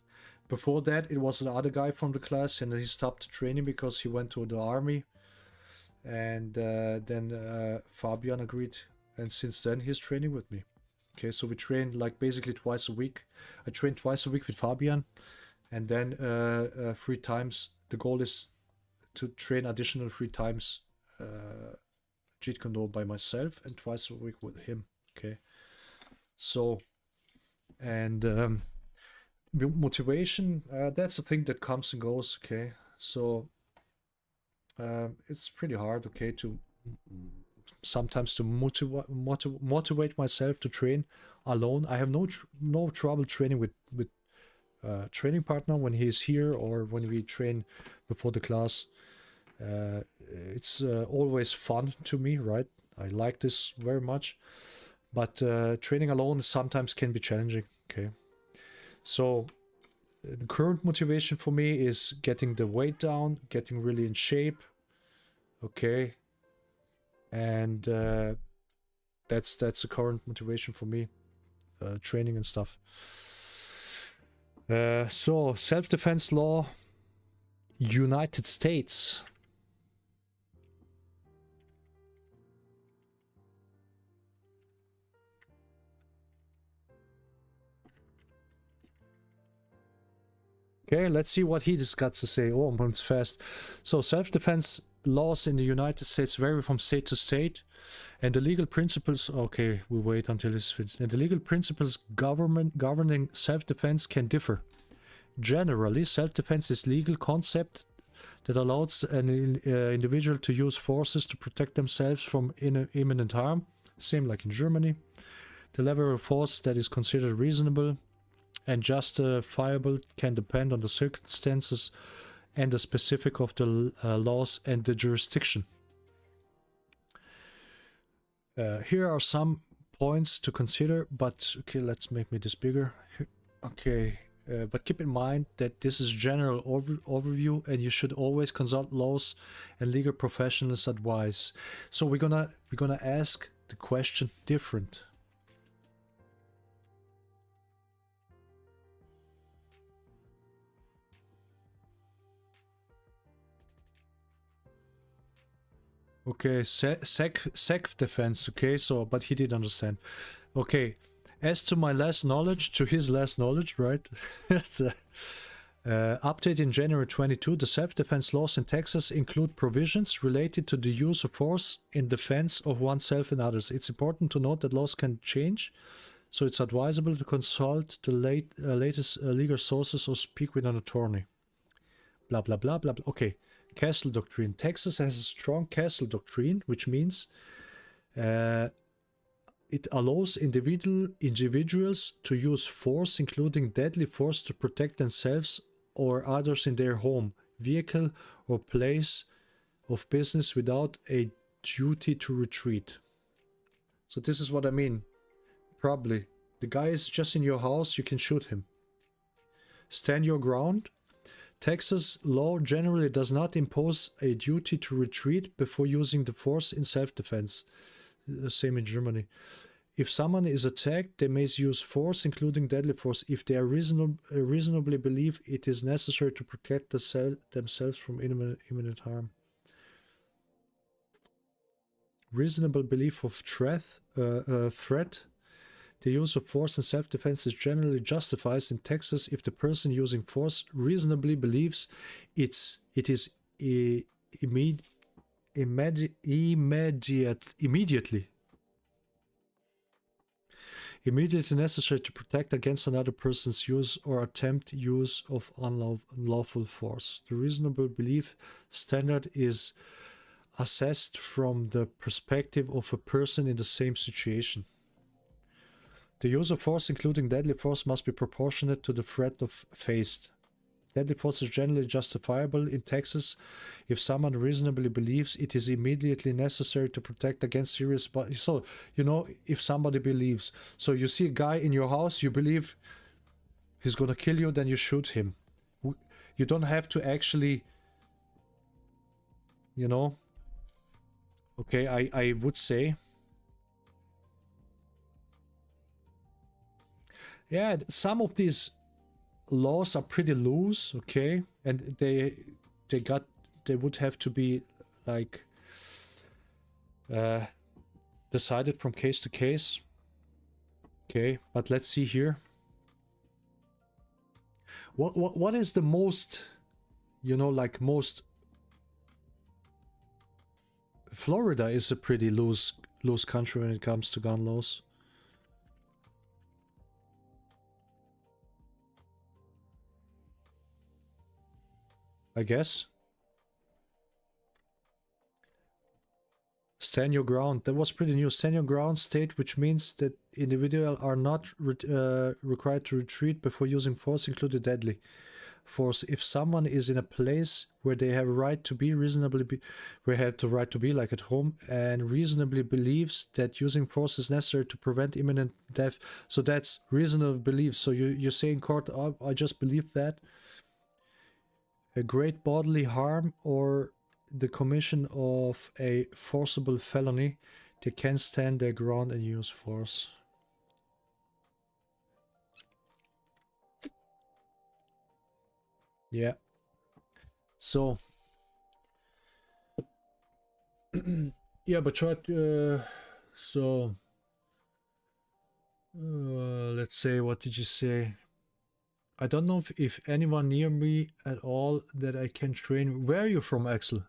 Before that, it was another guy from the class, and he stopped training because he went to the army. And then Fabian agreed, and since then he's training with me. Okay, so we train like basically twice a week. I train twice a week with Fabian, and then 3 times. The goal is to train additional 3 times Jeet Kune Do by myself, and twice a week with him. Okay, so, and motivation, that's a thing that comes and goes. Okay, so it's pretty hard, okay, to sometimes to motivate myself to train alone. I have no trouble training with training partner when he's here or when we train before the class. It's always fun to me, right? I like this very much, but training alone sometimes can be challenging. Okay, so the current motivation for me is getting the weight down, getting really in shape. Okay, and that's the current motivation for me, training and stuff. So self-defense law, United States. Okay, let's see what he just got to say. Oh, it's fast. So self-defense laws in the United States vary from state to state, and the legal principles, okay, we wait until it's finished. And the legal principles governing self-defense can differ. Generally, self-defense is a legal concept that allows an individual to use forces to protect themselves from imminent harm, same like in Germany. The level of force that is considered reasonable and justifiable can depend on the circumstances and the specific of the laws and the jurisdiction. Here are some points to consider, but okay, let's make me this bigger. Okay, but keep in mind that this is general overview, and you should always consult laws and legal professionals' advice. So we're gonna ask the question different. Okay, self-defense, okay, so, but he did understand. Okay, as to my last knowledge, to his last knowledge, right? It's update in January 22, the self-defense laws in Texas include provisions related to the use of force in defense of oneself and others. It's important to note that laws can change, so it's advisable to consult the latest legal sources or speak with an attorney. Blah, blah, blah, blah, blah. Okay. Castle doctrine. Texas has a strong castle doctrine, which means it allows individuals to use force, including deadly force, to protect themselves or others in their home, vehicle, or place of business without a duty to retreat. So this is what I mean. Probably. The guy is just in your house, you can shoot him. Stand your ground. Texas law generally does not impose a duty to retreat before using the force in self-defense. Same in Germany. If someone is attacked, they may use force, including deadly force, if they are reasonably believe it is necessary to protect themselves from imminent harm. Reasonable belief of threat. The use of force in self-defense is generally justified in Texas if the person using force reasonably believes it is immediately necessary to protect against another person's use or attempt use of unlawful force. The reasonable belief standard is assessed from the perspective of a person in the same situation. The use of force, including deadly force, must be proportionate to the threat faced. Deadly force is generally justifiable in Texas if someone reasonably believes it is immediately necessary to protect against serious... So, you know, if somebody believes... So you see a guy in your house, you believe he's gonna kill you, then you shoot him. You don't have to actually... You know... Okay, I would say... Yeah, some of these laws are pretty loose, okay, and they would have to be like decided from case to case. Okay, but let's see here. What is the most, you know, like most... Florida is a pretty loose country when it comes to gun laws. I guess. Stand your ground. That was pretty new. Stand your ground state, which means that individuals are not required to retreat before using force, including deadly force. If someone is in a place where they have a right to be, where they have the right to be, like at home, and reasonably believes that using force is necessary to prevent imminent death. So that's reasonable belief. So you say in court, oh, I just believe that. A great bodily harm or the commission of a forcible felony, they can stand their ground and use force. Yeah. So. Yeah, but try to, so. Let's say, what did you say? I don't know if anyone near me at all that I can train. Where are you from, Axel?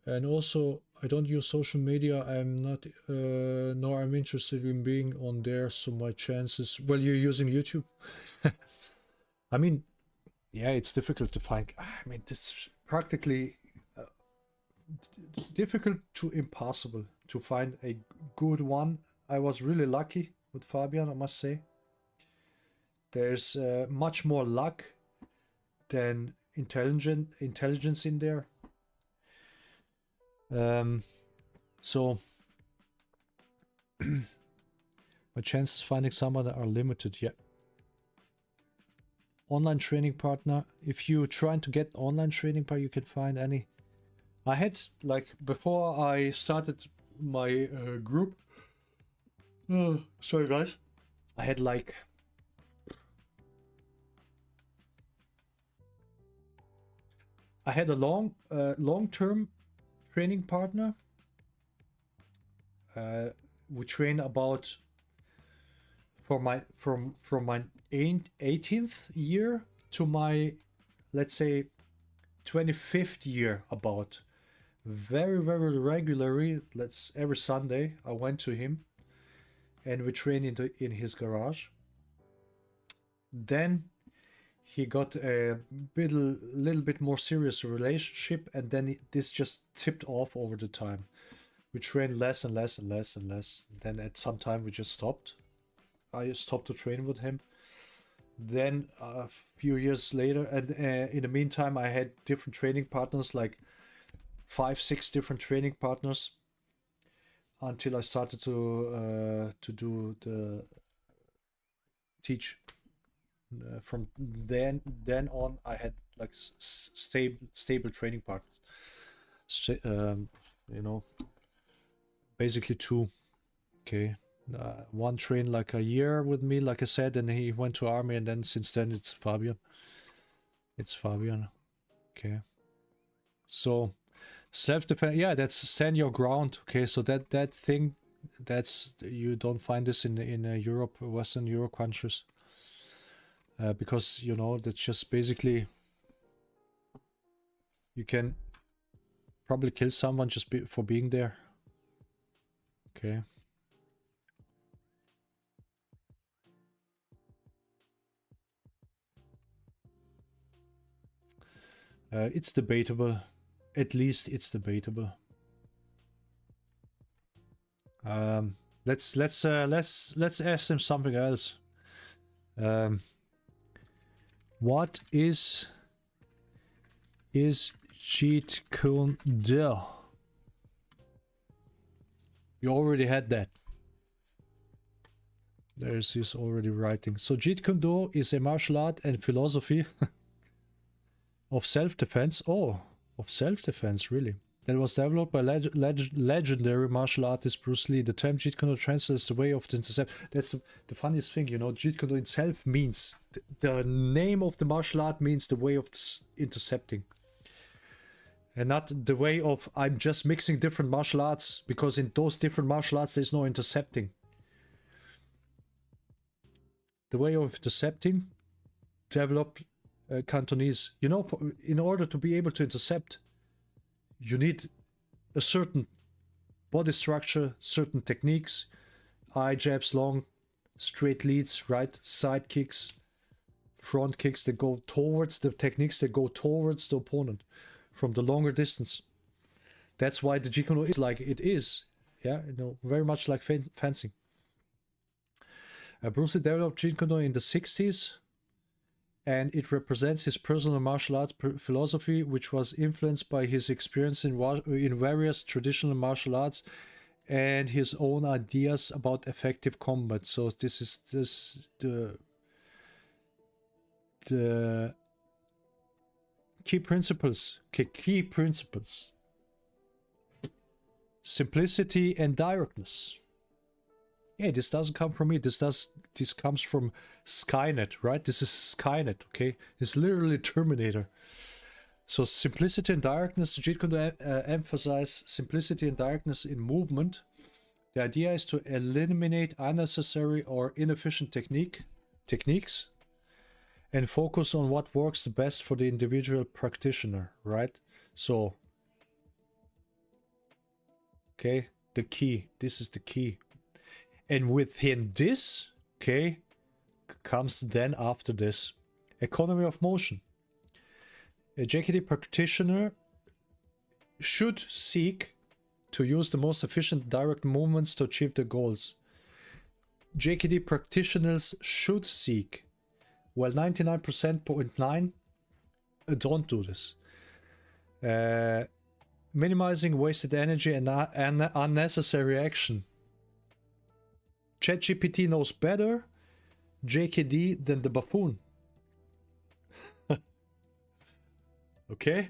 And also, I don't use social media. I'm not, nor I'm interested in being on there. So my chances, well, you're using YouTube. I mean, yeah, it's difficult to find. I mean, it's practically difficult to impossible to find a good one. I was really lucky with Fabian, I must say. There's much more luck than intelligence in there. So my chances finding someone are limited. Yeah. Online training partner. If you're trying to get online training partner, you can find any. I had, like, before I started my group. Sorry guys. I had like a long-term training partner. We train about from my 18th year to my, let's say, 25th year, about. Very regularly. Every Sunday I went to him and we trained in his garage. Then he got a little bit more serious relationship, and then this just tipped off over the time. We trained less and less. Then at some time we just stopped. I stopped to train with him. Then a few years later, and in the meantime I had different training partners, like 5-6 different training partners, until I started to do the teach. From then on, I had like stable training partners. You know, basically 2. Okay, one trained like a year with me, like I said, and he went to army, and then since then it's Fabian. Okay, so self-defense. Yeah, that's stand your ground. Okay, so that thing, that's, you don't find this in Europe, Western Europe countries. Because, you know, that's just basically, you can probably kill someone just for being there. Okay. It's debatable. At least it's debatable. Let's ask him something else. What is JKD? You already had that. There's his already writing. So JKD is a martial art and philosophy of self-defense. Oh, of self-defense, really. That was developed by legendary martial artist Bruce Lee. The term Jeet Kune Do translates the way of the intercept. That's the funniest thing, you know. Jeet Kune Do itself means, the name of the martial art means the way of intercepting. And not the way of, I'm just mixing different martial arts, because in those different martial arts there's no intercepting. The way of intercepting, developed Cantonese. You know, in order to be able to intercept, you need a certain body structure, certain techniques, eye jabs, long, straight leads, right, side kicks, front kicks that go towards the techniques that go towards the opponent from the longer distance. That's why the Jeet Kune Do is like it is. Yeah, you know, very much like fencing. Bruce Lee developed Jeet Kune Do in the 60s. And it represents his personal martial arts philosophy, which was influenced by his experience in various traditional martial arts and his own ideas about effective combat. So this is the key principles. Key principles: simplicity and directness. Yeah, this doesn't come from me. This comes from Skynet, right? This is Skynet, okay? It's literally Terminator. So simplicity and directness. Jeet Kune Do emphasize simplicity and directness in movement. The idea is to eliminate unnecessary or inefficient techniques and focus on what works the best for the individual practitioner, right? So, okay, the key. This is the key. And within this, okay, comes then after this, economy of motion. A JKD practitioner should seek to use the most efficient direct movements to achieve the goals. JKD practitioners should seek, well, 99.9% don't do this. Minimizing wasted energy and unnecessary action. ChatGPT knows better JKD than the buffoon. Okay.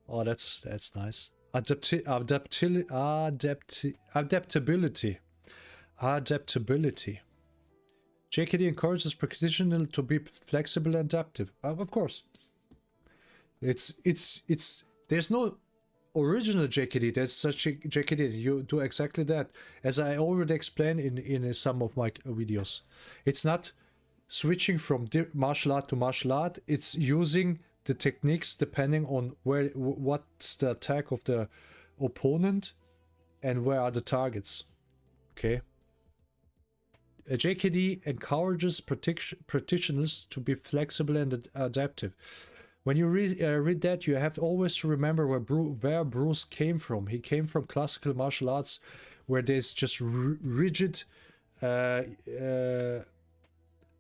Oh, that's nice. Adaptability. JKD encourages practitioners to be flexible and adaptive. Of course. There's no original JKD. There's such a JKD. You do exactly that. As I already explained in some of my videos. It's not switching from martial art to martial art. It's using the techniques depending on what's the attack of the opponent and where are the targets. Okay. A JKD encourages practitioners to be flexible and adaptive. When you read that, you have always to remember where Bruce came from. He came from classical martial arts, where there's just rigid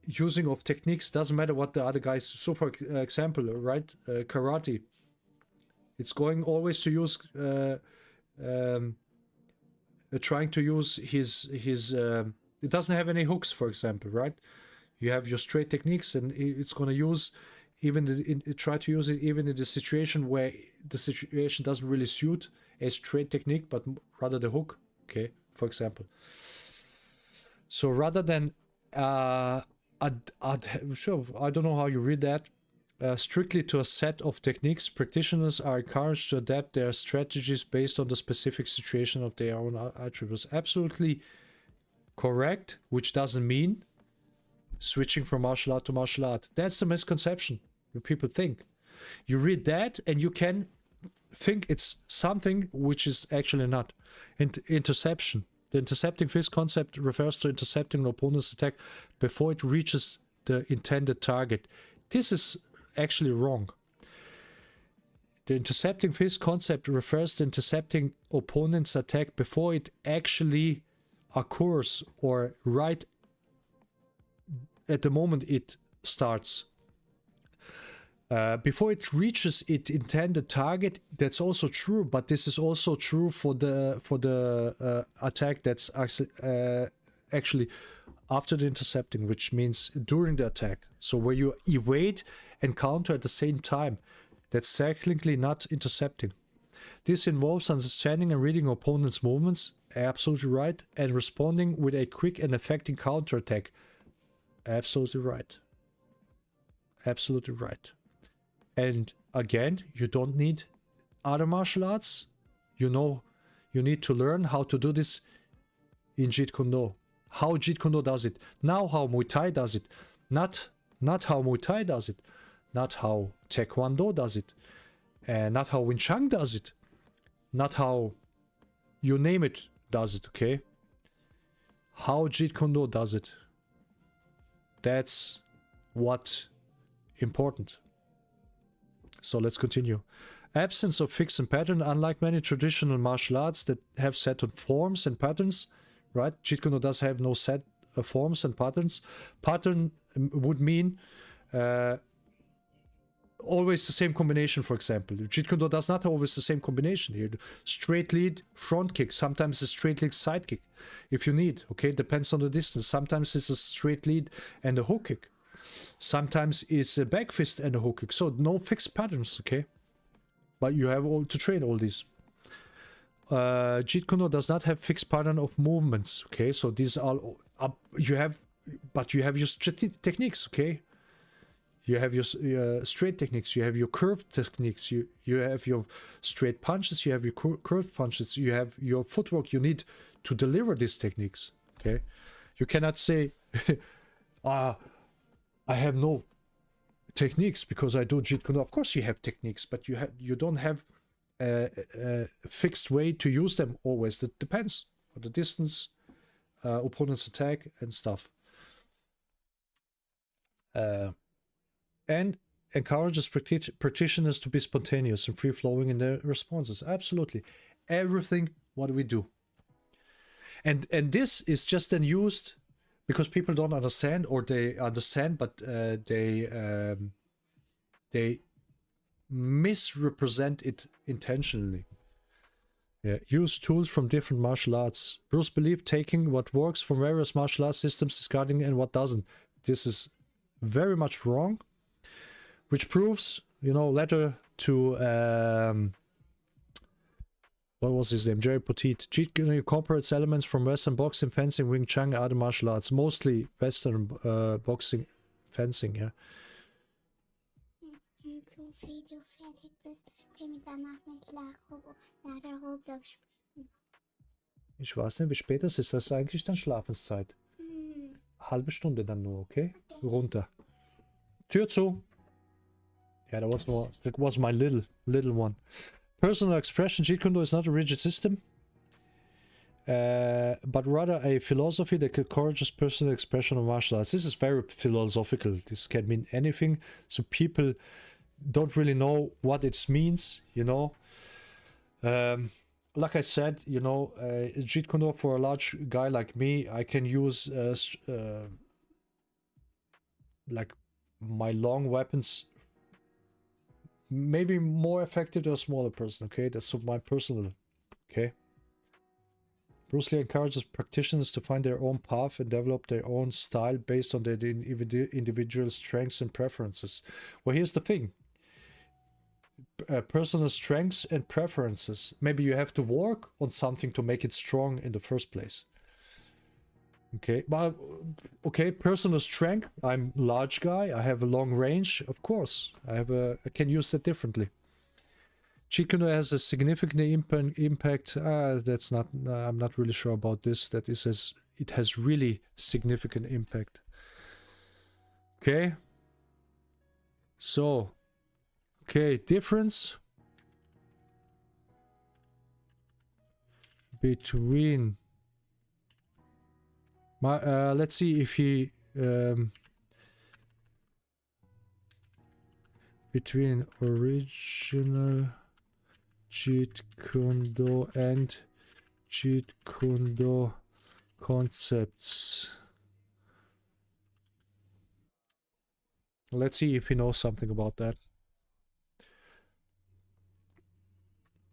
using of techniques. Doesn't matter what the other guys. So, for example, right, karate. It's going always to use trying to use his. It doesn't have any hooks, for example, right? You have your straight techniques, and it's going to use. Try to use it even in the situation where the situation doesn't really suit a straight technique, but rather the hook. Okay, for example. So rather than sure, I don't know how you read that. Strictly to a set of techniques, practitioners are encouraged to adapt their strategies based on the specific situation of their own attributes. Absolutely correct, which doesn't mean switching from martial art to martial art. That's the misconception that people think. You read that and you can think it's something which is actually not. Interception. The intercepting fist concept refers to intercepting an opponent's attack before it reaches the intended target. This is actually wrong. The intercepting fist concept refers to intercepting opponent's attack before it actually occurs, or right at the moment it starts. Before it reaches its intended target, that's also true, but this is also true for the attack that's actually after the intercepting, which means during the attack. So where you evade and counter at the same time, that's technically not intercepting. This involves understanding and reading opponent's movements, absolutely right, and responding with a quick and effective counterattack. Absolutely right. Absolutely right. And again, you don't need other martial arts. You know, you need to learn how to do this in Jeet Kune Do. How Jeet Kune Do does it. Now how Muay Thai does it. Not how Muay Thai does it. Not how Taekwondo does it. And not how Wing Chun does it. Not how you name it does it, okay? How Jeet Kune Do does it. That's what important. So let's continue. Absence of fixed and pattern. Unlike many traditional martial arts that have set on forms and patterns, right? Jeet Kune Do does have no set forms and patterns. Pattern would mean always the same combination, for example. Jeet Kune Do does not always the same combination here. Straight lead, front kick. Sometimes a straight leg, side kick, if you need. Okay, depends on the distance. Sometimes it's a straight lead and a hook kick. Sometimes it's a back fist and a hook kick. So no fixed patterns, okay? But you have all to train all these. Jeet Kune Do does not have fixed pattern of movements, okay? So these are you have your techniques, okay? You have your straight techniques, you have your curved techniques, you have your straight punches, you have your curved punches, you have your footwork you need to deliver these techniques, okay? You cannot say, I have no techniques because I do Jeet Kune Do. Of course you have techniques, but you don't have a fixed way to use them always. That depends on the distance, opponent's attack and stuff. And encourages practitioners to be spontaneous and free-flowing in their responses. Absolutely. Everything what do we do? And this is just then used because people don't understand, or they understand but they misrepresent it intentionally. Yeah, use tools from different martial arts. Bruce believed taking what works from various martial arts systems, discarding and what doesn't. This is very much wrong, which proves, you know, letter to what was his name? Jerry Petit. Jeet Kune Do incorporates elements from Western boxing, fencing, Wing Chun, and other martial arts, mostly Western boxing, fencing. Yeah.
Wenn du Video fertig bist, können wir danach mit Lara Roblox spielen.
Ich weiß nicht, wie spät das ist. Das ist eigentlich dann Schlafenszeit. Halbe Stunde dann nur, okay? Runter. Tür zu. Yeah, that was my little one. Personal expression. Jeet Kune Do is not a rigid system, but rather a philosophy that encourages personal expression of martial arts. This is very philosophical. This can mean anything. So people don't really know what it means, you know. Like I said, you know, Jeet Kune Do for a large guy like me, I can use like my long weapons maybe more effective to a smaller person. Okay, that's my personal. Okay. Bruce Lee encourages practitioners to find their own path and develop their own style based on their individual strengths and preferences. Well, here's the thing. Personal strengths and preferences. Maybe you have to work on something to make it strong in the first place. Okay, but okay, personal strength. I'm a large guy. I have a long range. Of course, I can use that differently. Jeet Kune Do has a significant impact. That's not. I'm not really sure about this. That is, it has really significant impact. Okay. So, okay, difference between. Let's see if he between original Jeet Kune Do and Jeet Kune Do concepts. Let's see if he knows something about that.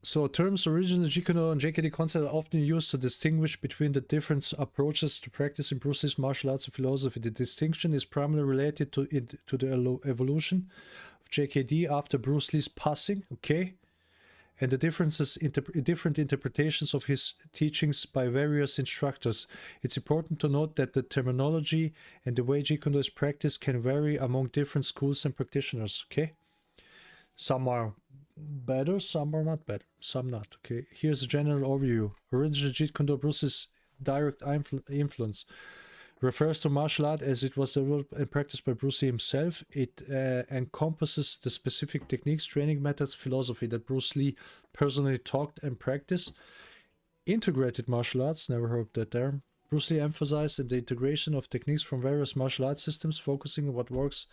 So terms original Jeet Kune Do and JKD concept are often used to distinguish between the different approaches to practice in Bruce Lee's martial arts and philosophy. The distinction is primarily related to the evolution of JKD after Bruce Lee's passing, okay? And the different interpretations of his teachings by various instructors. It's important to note that the terminology and the way Jeet Kune Do is practiced can vary among different schools and practitioners, okay? Some are better, some are not better, some not. Okay, here's a general overview. Original Jeet Kune Do, Bruce's direct influence, refers to martial art as it was developed and practiced by Bruce Lee himself. It encompasses the specific techniques, training methods, philosophy that Bruce Lee personally taught and practiced. Integrated martial arts, never heard that term. Bruce Lee emphasized the integration of techniques from various martial arts systems, focusing on what works.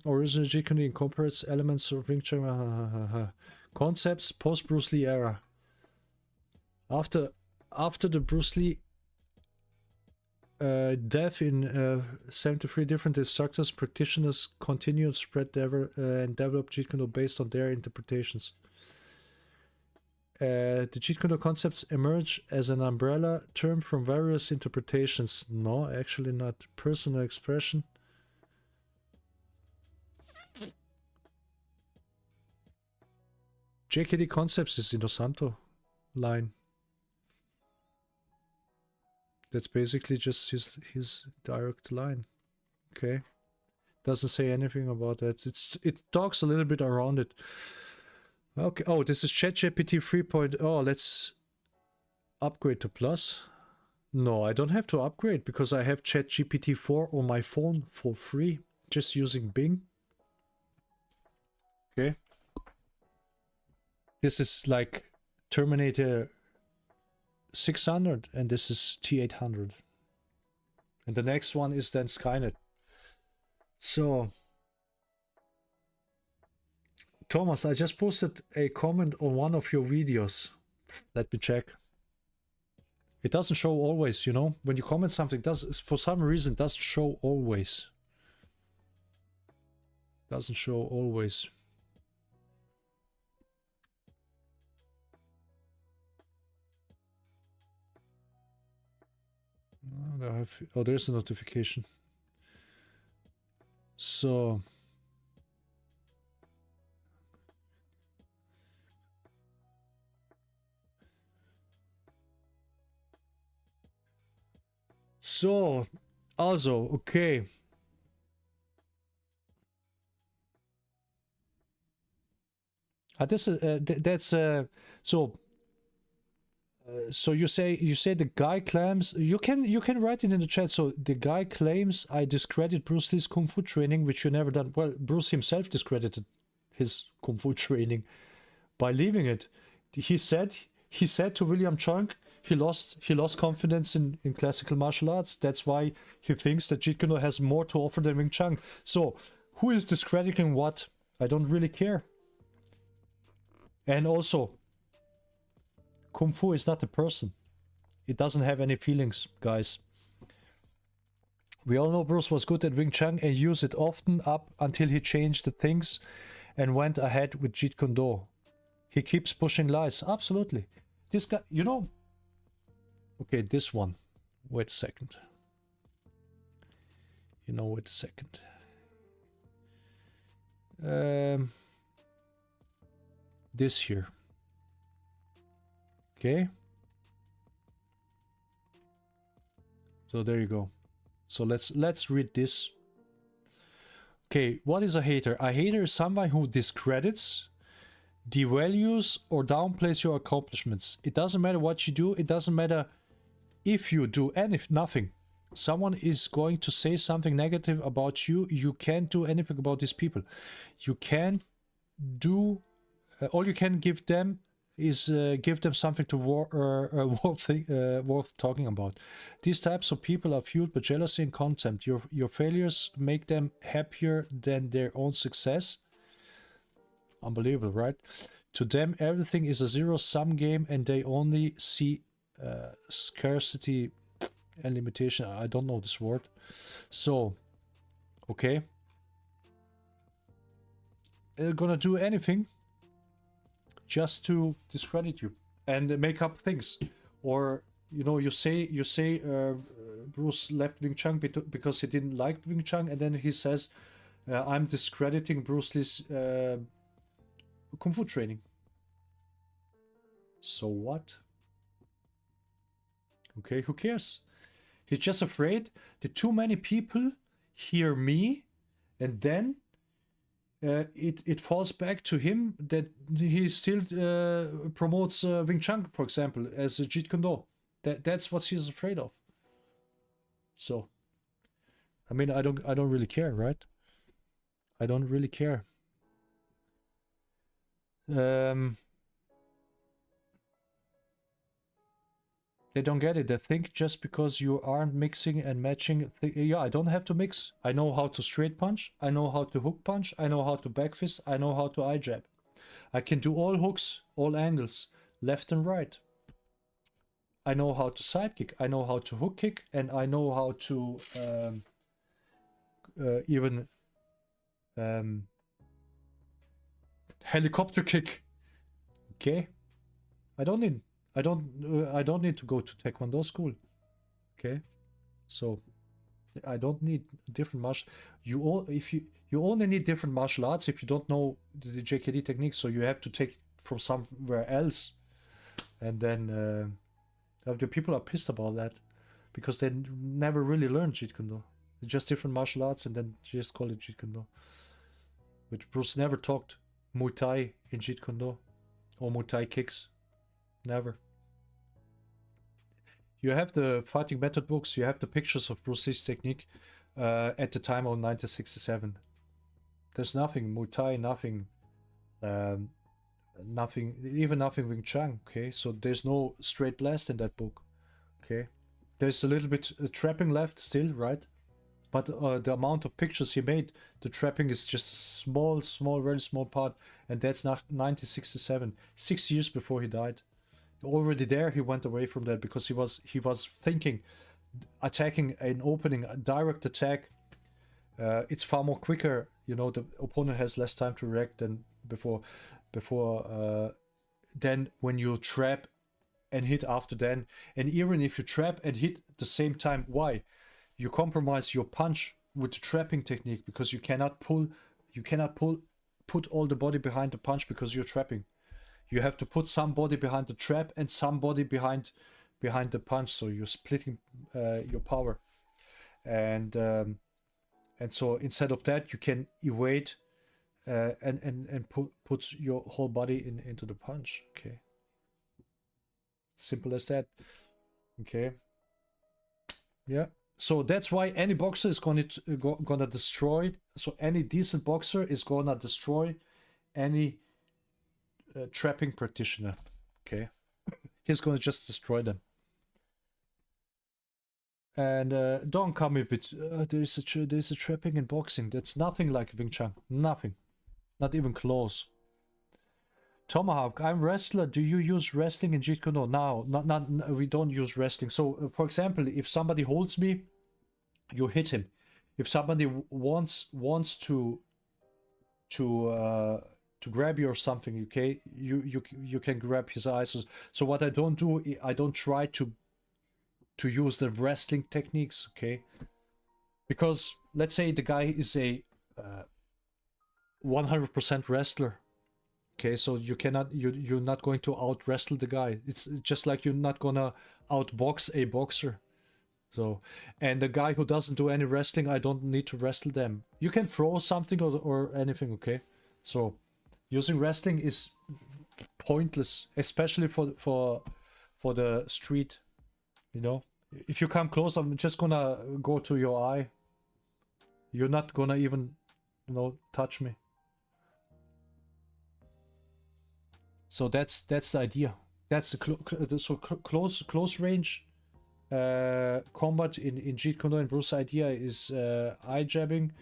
Original Jeet Kune Do incorporates elements of Wing Chun concepts post Bruce Lee era. After the Bruce Lee death in 73, different instructors, practitioners continued, spread and develop Jeet Kune Do based on their interpretations. The Jeet Kune Do concepts emerge as an umbrella term from various interpretations. No, actually not. Personal expression. JKD concepts is Inosanto line. That's basically just his direct line. Okay. Doesn't say anything about that. It talks a little bit around it. Okay. Oh, this is ChatGPT 3.0. Let's upgrade to Plus. No, I don't have to upgrade because I have ChatGPT 4 on my phone for free, just using Bing. Okay. This is like Terminator 600 and this is T800. And the next one is then Skynet. So, Thomas, I just posted a comment on one of your videos. Let me check. It doesn't show always, you know. When you comment something, does for some reason doesn't show always. Doesn't show always. Oh, there's a notification. So also, okay. This is that's so you say the guy claims, you can write it in the chat. So the guy claims I discredit Bruce Lee's kung fu training, which you never done. Well, Bruce himself discredited his kung fu training by leaving it. He said to William Chung he lost confidence in classical martial arts. That's why he thinks that Jeet Kune Do has more to offer than Wing Chun. So who is discrediting what? I don't really care. And also, Kung Fu is not a person. It doesn't have any feelings, guys. We all know Bruce was good at Wing Chun and used it often up until he changed the things and went ahead with Jeet Kune Do. He keeps pushing lies. Absolutely. This guy, you know... Okay, this one. Wait a second. You know, wait a second. This here. Okay. So there you go. So let's read this. Okay, what is a hater? A hater is someone who discredits, devalues, or downplays your accomplishments. It doesn't matter what you do. It doesn't matter if you do nothing. Someone is going to say something negative about you. You can't do anything about these people. You can't do... all you can give them is give them something to worth talking about. These types of people are fueled by jealousy and contempt. Your failures make them happier than their own success. Unbelievable, right? To them, everything is a zero-sum game, and they only see scarcity and limitation. I don't know this word. So, okay. They're gonna do anything just to discredit you and make up things. Or, you know, you say Bruce left Wing Chun because he didn't like Wing Chun, and then he says, I'm discrediting Bruce Lee's Kung Fu training. So what? Okay, who cares? He's just afraid that too many people hear me, and then it falls back to him that he still promotes Wing Chun, for example, as a Jeet Kune Do. That's what he's afraid of. So, I mean, I don't really care, right? I don't really care. They don't get it. They think just because you aren't mixing and matching... yeah, I don't have to mix. I know how to straight punch. I know how to hook punch. I know how to back fist. I know how to eye jab. I can do all hooks, all angles, left and right. I know how to side kick. I know how to hook kick. And I know how to even helicopter kick. Okay? I don't need to go to Taekwondo school. Okay, so I don't need different martial. You only need different martial arts if you don't know the JKD techniques. So you have to take from somewhere else, and then the people are pissed about that because they never really learned Jeet Kune Do. It's just different martial arts, and then just call it Jeet Kune Do. Which Bruce never talked Muay Thai in Jeet Kune Do or Muay Thai kicks. Never. You have the fighting method books, you have the pictures of Bruce Lee's technique at the time of 1967. There's nothing Muay Thai, nothing, even nothing Wing Chun, okay? So there's no straight blast in that book, okay? There's a little bit trapping left still, right? But the amount of pictures he made, the trapping is just a small, very small part, and that's not 1967, 6 years before he died. already there. He went away from that because he was thinking attacking an opening, a direct attack. It's far more quicker. You know, the opponent has less time to react than before. Then when you trap and hit after then, and even if you trap and hit at the same time, why? You compromise your punch with the trapping technique because you cannot put all the body behind the punch because you're trapping. You have to put some body behind the trap and some body behind the punch, so you're splitting your power. And so instead of that, you can evade and put your whole body into the punch. Okay, simple as that. Okay, yeah. So that's why any boxer is gonna destroy. So any decent boxer is gonna destroy any trapping practitioner. Okay, he's gonna just destroy them. And don't come with it. There's a trapping in boxing. That's nothing like Wing Chun. Nothing. Not even close. Tomahawk, I'm wrestler. Do you use wrestling in Jeet Kune Do? No, not. We don't use wrestling. So, for example, if somebody holds me, you hit him. If somebody wants to grab you or something, okay, you can grab his eyes. So what I don't do, I don't try to use the wrestling techniques, okay? Because let's say the guy is a 100% wrestler, okay? So you're not going to out wrestle the guy. It's just like you're not gonna outbox a boxer. So, and the guy who doesn't do any wrestling, I don't need to wrestle them. You can throw something or anything, okay? So using wrestling is pointless, especially for the street. You know, if you come close, I'm just gonna go to your eye. You're not gonna even, you know, touch me. So that's the idea. That's the close range combat in Jeet Kune Do and Bruce idea is eye jabbing.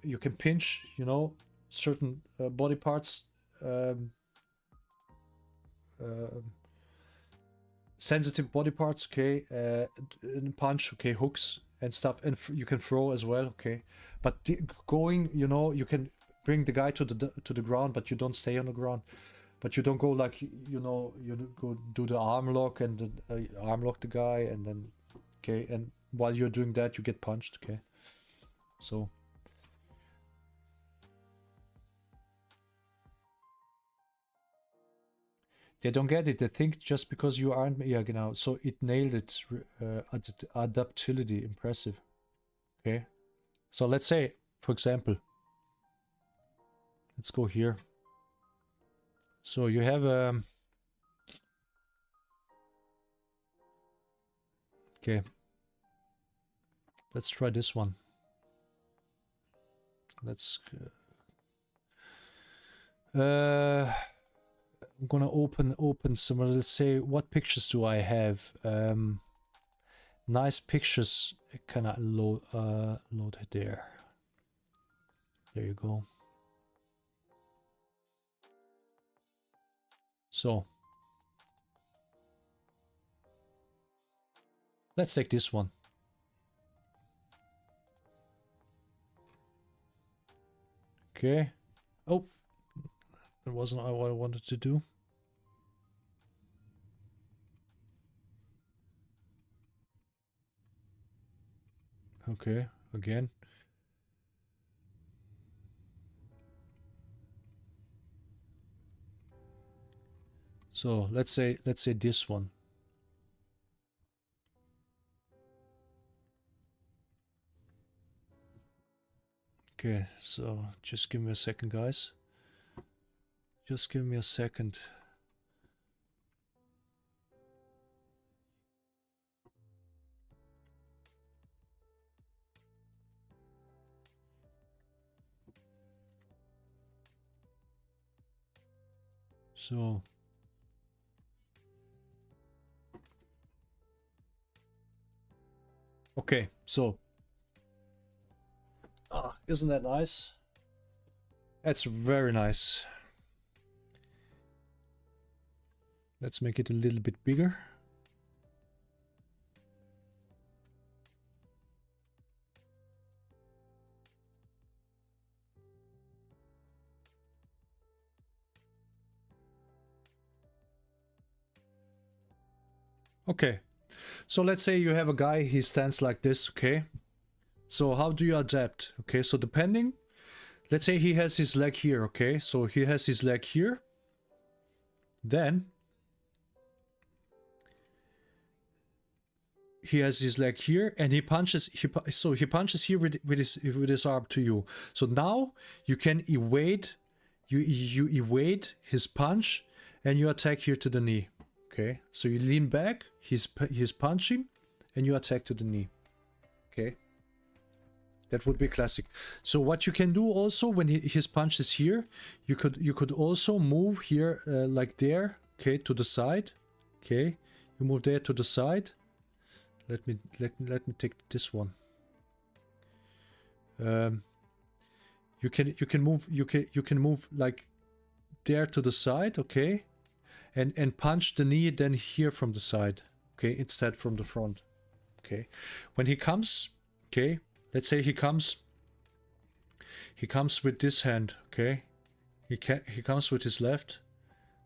You can pinch, you know, certain body parts. Sensitive body parts, okay, punch, okay, hooks and stuff, and you can throw as well, okay. But going, you know, you can bring the guy to the ground, but you don't stay on the ground. But you don't go like, you know, you go do the arm lock and arm lock the guy, and then, okay, and while you're doing that, you get punched, okay. So. They don't get it. They think just because you aren't... Yeah, genau. So it nailed it. Adaptility. Impressive. Okay. So let's say, for example, let's go here. So you have okay. Let's try this one. Let's I'm gonna open some. Let's say, what pictures do I have? Nice pictures. Can I load it there? There you go. So let's take this one. Okay. Oh, that wasn't what I wanted to do. Okay, again. So let's say this one. Okay, so just give me a second, guys. Just give me a second. So okay, so isn't that nice? That's very nice. Let's make it a little bit bigger. Okay, so let's say you have a guy, he stands like this, okay? So how do you adapt? Okay, so depending, let's say he has his leg here, okay? So he has his leg here. Then he has his leg here and he punches, so he punches here with his arm to you. So now you can evade, you evade his punch and you attack here to the knee. Okay, so you lean back, he's punching, and you attack to the knee. Okay, that would be classic. So what you can do also when his punch is here, you could also move here like there. Okay, to the side. Okay, you move there to the side. Let me take this one. You can move like there to the side. Okay. And punch the knee then here from the side, okay, instead from the front. Okay, when he comes, okay, let's say he comes with this hand, okay, he comes with his left,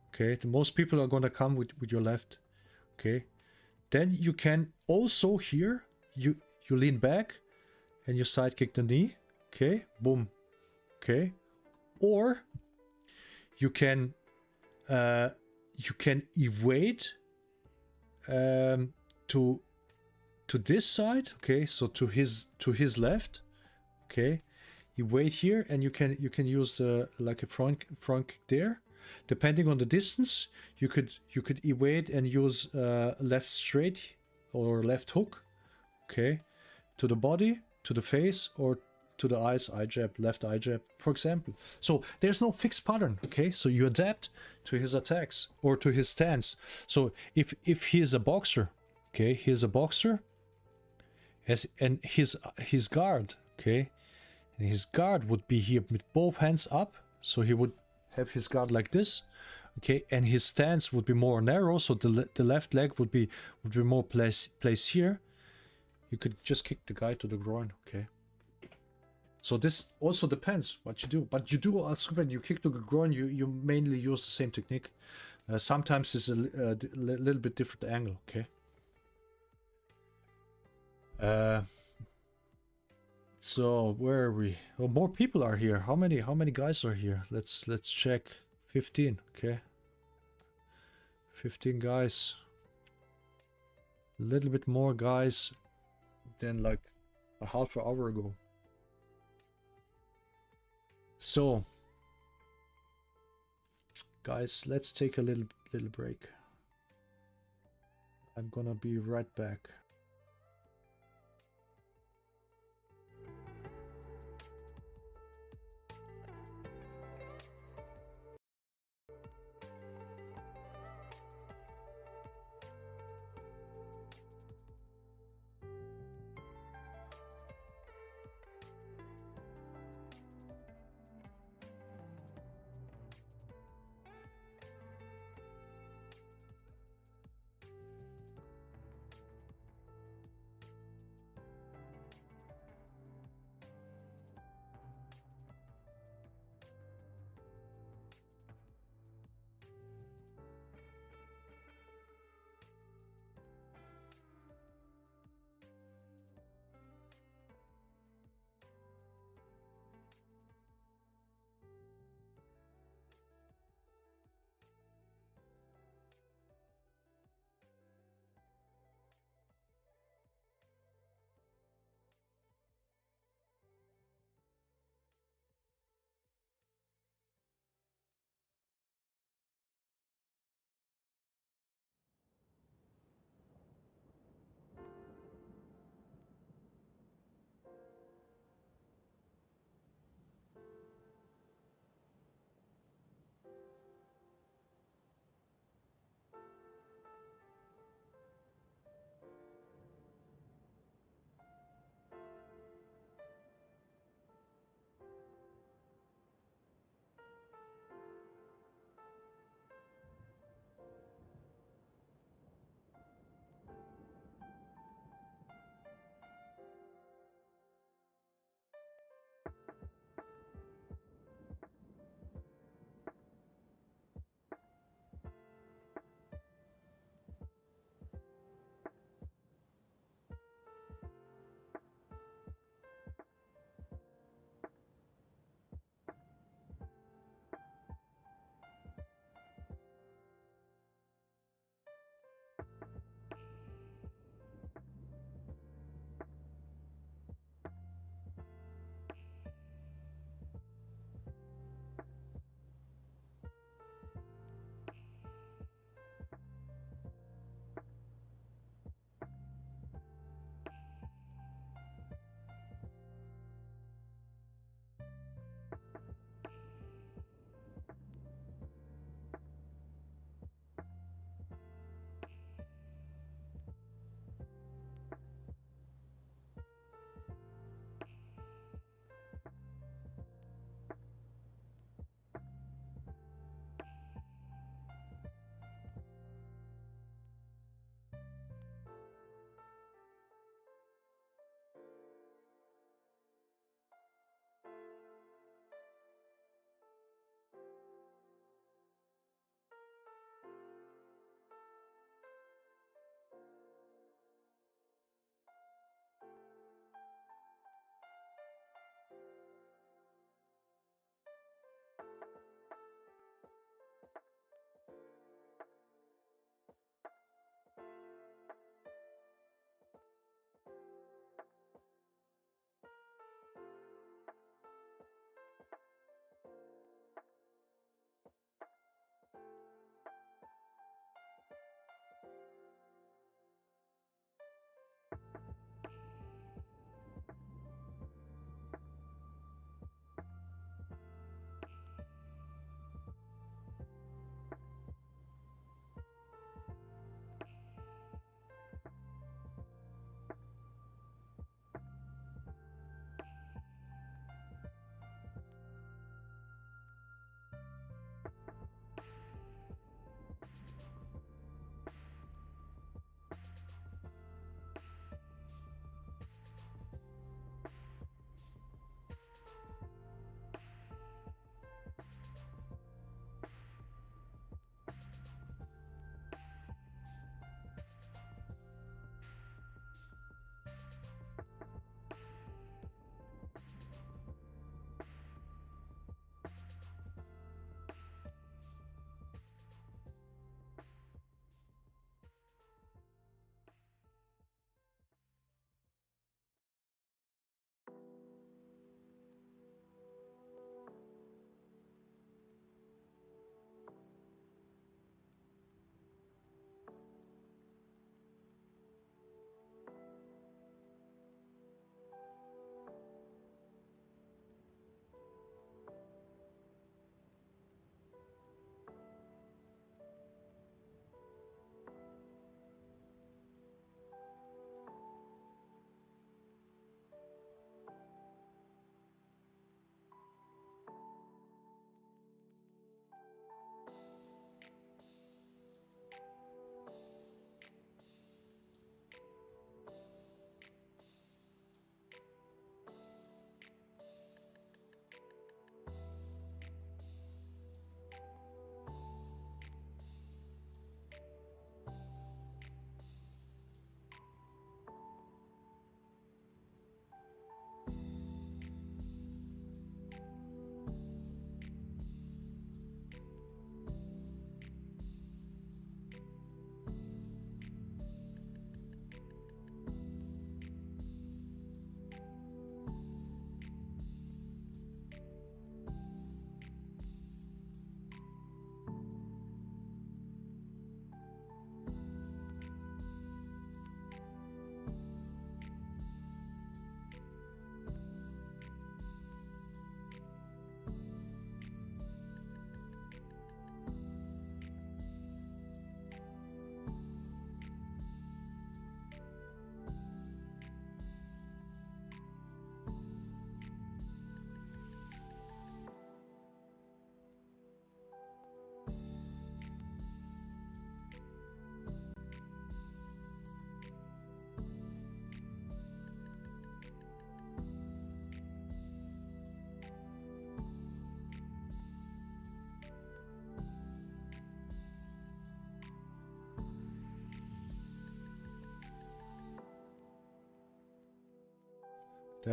okay, the most people are gonna come with your left, okay, then you can also here you lean back and you side kick the knee, okay, boom, okay, or you can evade to this side, okay, so to his left, okay, evade here, and you can use like a front kick there. Depending on the distance, you could evade and use left straight or left hook, okay, to the body, to the face, or to the eyes, eye jab, left eye jab, for example. So there's no fixed pattern, okay? So you adapt to his attacks or to his stance. So if he is a boxer, okay, he is a boxer, and his guard, okay, and his guard would be here with both hands up. So he would have his guard like this, okay, and his stance would be more narrow. So the left leg would be more placed here. You could just kick the guy to the groin, okay. So this also depends what you do, but you do also when you kick to the groin, you mainly use the same technique. Sometimes it's a little bit different angle. Okay. So where are we? Oh, more people are here. How many guys are here? Let's check. 15. Okay. 15 guys. A little bit more guys than like a half an hour ago. So, guys, let's take a little break. I'm gonna be right back.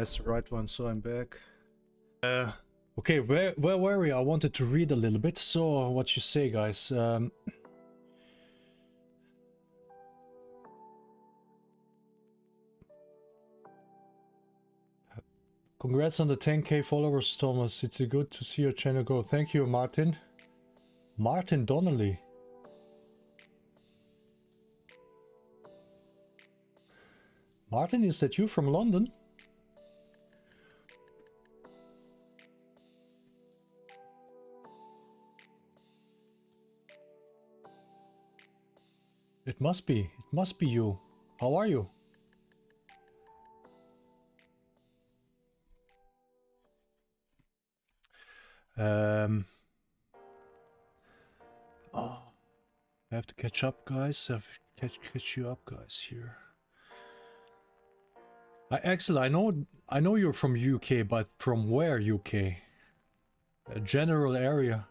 That's the right one, so I'm back. Okay, where were we? I wanted to read a little bit, so what you say, guys? Congrats on the 10k followers, Thomas. It's good to see your channel grow. Thank you, Martin. Martin Donnelly. Martin, is that you from London? It must be. It must be you. How are you? Oh, I have to catch up, guys. I have to catch you up, guys. Here. Axel, I know you're from UK, but from where UK? A general area.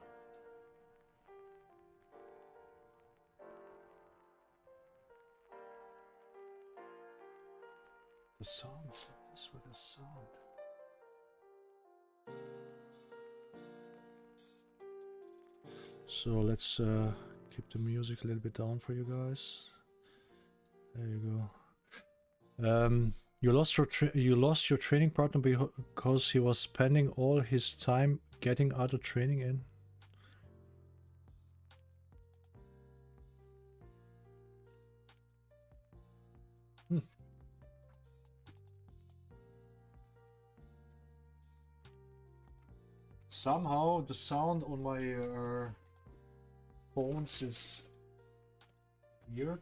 The sound is like this with the sound. So let's keep the music a little bit down for you guys. There you go. You lost your training partner because he was spending all his time getting other training in. Somehow the sound on my phones is weird.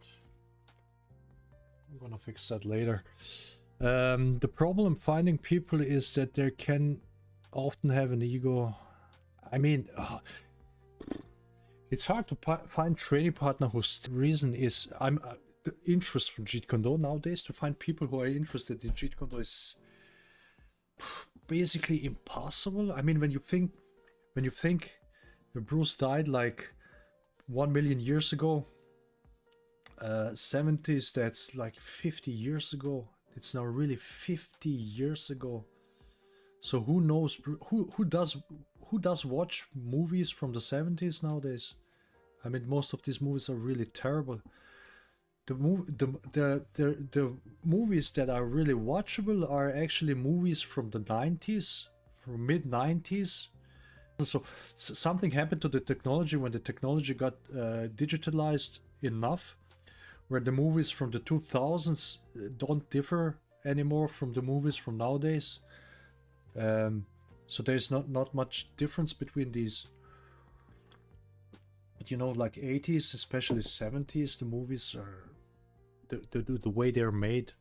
I'm gonna fix that later. The problem finding people is that they can often have an ego. I mean, it's hard to find training partner whose reason is the interest from Jeet Kune Do nowadays. To find people who are interested in Jeet Kune Do is basically impossible. I mean, when you think Bruce died like 1 million years ago, 70s, that's like 50 years ago. It's now really 50 years ago. So who knows, who does watch movies from the 70s nowadays? I mean, most of these movies are really terrible. The movies that are really watchable are actually movies from the 90s, from mid 90s. So something happened to the technology when the technology got digitalized enough, where the movies from the 2000s don't differ anymore from the movies from nowadays. So there's not much difference between these. But you know, like 80s, especially 70s, the movies are the way they're made.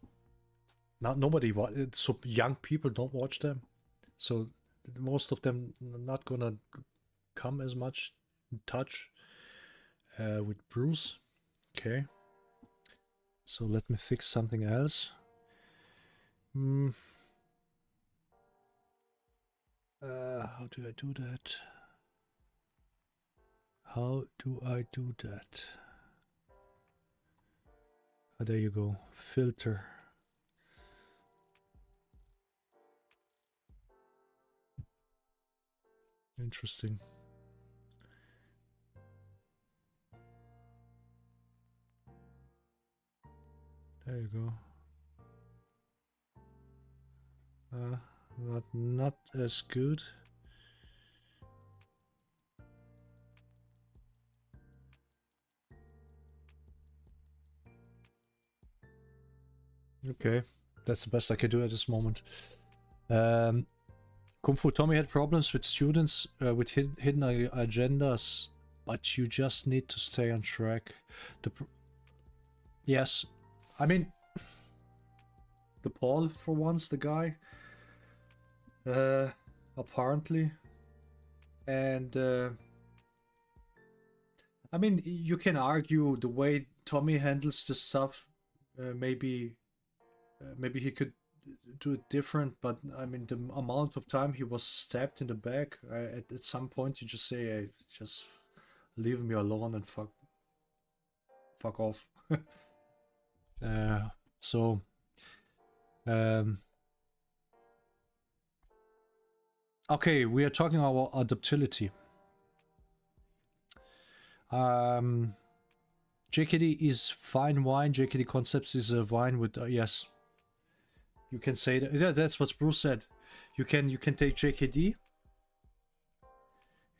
Nobody, so young people don't watch them. So most of them not gonna come as much in touch with Bruce. Okay. So let me fix something else. How do I do that? How do I do that? Oh, there you go. Filter. Interesting. There you go. Not as good. Okay, that's the best I can do at this moment. Kung Fu Tommy had problems with students with hidden agendas, but you just need to stay on track. Yes, I mean, the Paul for once, the guy, apparently, and I mean, you can argue the way Tommy handles this stuff. Maybe he could do it different, but I mean, the amount of time he was stabbed in the back, at some point you just say, hey, just leave me alone and fuck off. So Okay, we are talking about adaptability. JKD is fine wine. JKD Concepts is a wine with yes. You can say that. Yeah, that's what Bruce said. You can take JKD.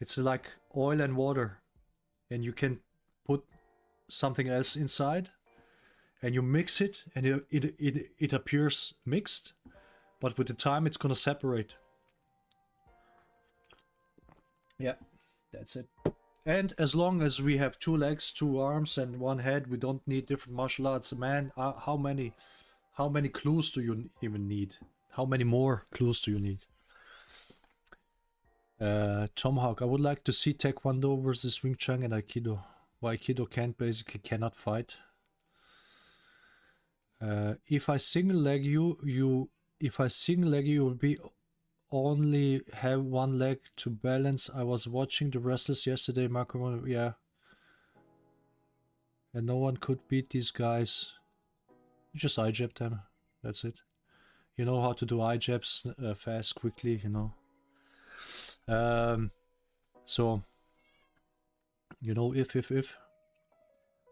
It's like oil and water, and you can put something else inside, and you mix it, and it appears mixed, but with the time it's gonna separate. Yeah, that's it. And as long as we have 2 legs, 2 arms, and 1 head, we don't need different martial arts. Man, how many clues do you even need? How many more clues do you need? Tomahawk, I would like to see Taekwondo versus Wing Chun and Aikido. Well, Aikido cannot fight. If I single leg you will be only have 1 leg to balance. I was watching the wrestlers yesterday, Marco, yeah. And no one could beat these guys. You just eye jab them. That's it. You know how to do eye jabs fast, quickly, you know. So, you know, if.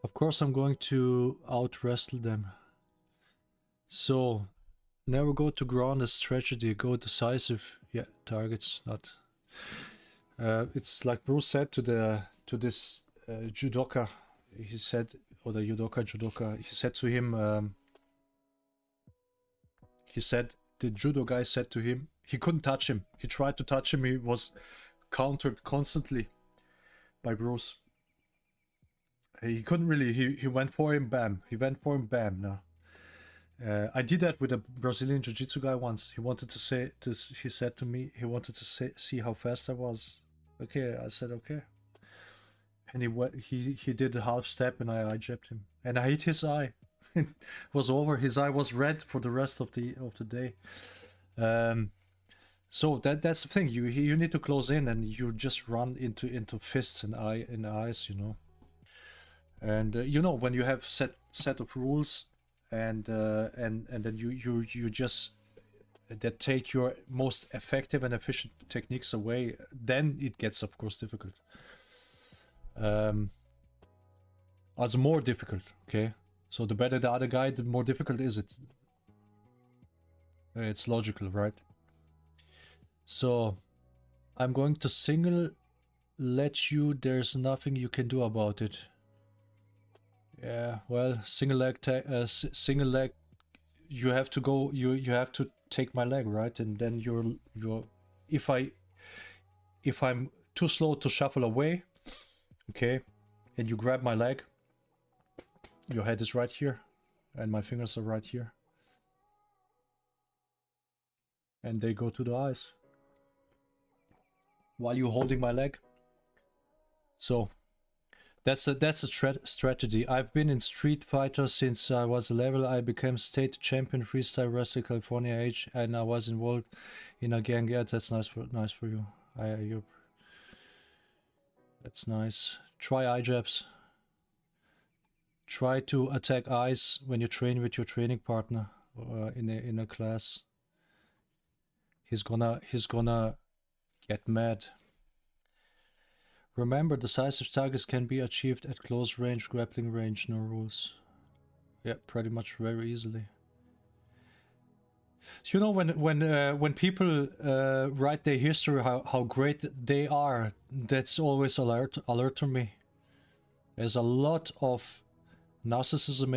Of course I'm going to out-wrestle them. So, never go to ground as strategy, go decisive. Yeah, targets, not. It's like Bruce said to this judoka. He said, or the judoka, he said to him, he said, the judo guy said to him, he couldn't touch him. He tried to touch him, he was countered constantly by Bruce. He couldn't really, he went for him, bam. He went for him, bam, now. I did that with a Brazilian Jiu-Jitsu guy once. He wanted to say, he said to me, he wanted to see how fast I was. Okay, I said okay. And he did a half step and I jabbed him. And I hit his eye. It was over. His eye was red for the rest of the day. So that's the thing. You need to close in and you just run into fists and eyes, you know. And you know, when you have set of rules and then you just that take your most effective and efficient techniques away, then it gets of course difficult. As more difficult, okay? So the better the other guy, the more difficult is it. It's logical, right? So I'm going to single let you, there's nothing you can do about it. Yeah, well, single leg, you have to go, you have to take my leg, right? And then you're if I'm too slow to shuffle away, okay, and you grab my leg, your head is right here and my fingers are right here, and they go to the eyes while you're holding my leg. So that's a strategy. I've been in Street Fighter since I was 11. I became state champion freestyle wrestler California age, and I was involved in a gang. Yeah, that's nice for you. That's nice. Try eye jabs. Try to attack eyes when you train with your training partner in a class. He's gonna get mad. Remember, decisive targets can be achieved at close range, grappling range, no rules. Yeah, pretty much very easily. You know, when people write their history, how great they are, that's always alert to me. There's a lot of narcissism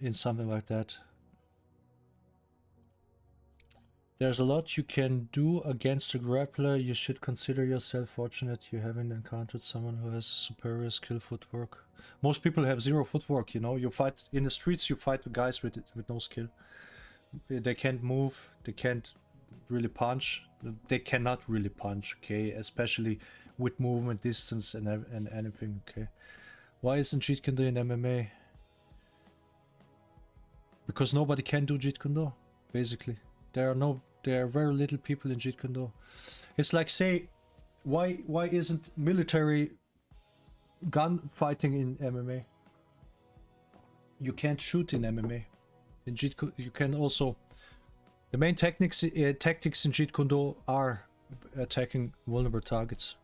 in something like that. There's a lot you can do against a grappler. You should consider yourself fortunate you haven't encountered someone who has superior skill footwork. Most people have zero footwork, you know. You fight in the streets, you fight with guys with no skill. They can't move, they can't really punch. They cannot really punch, okay? Especially with movement, distance and anything, okay? Why isn't Jeet Kune Do in MMA? Because nobody can do Jeet Kune Do, basically. There are very little people in Jeet Kune Do. It's like, say, why isn't military gunfighting in MMA? You can't shoot in MMA. In Jeet Kune, you can also. The main tactics in Jeet Kune Do are attacking vulnerable targets.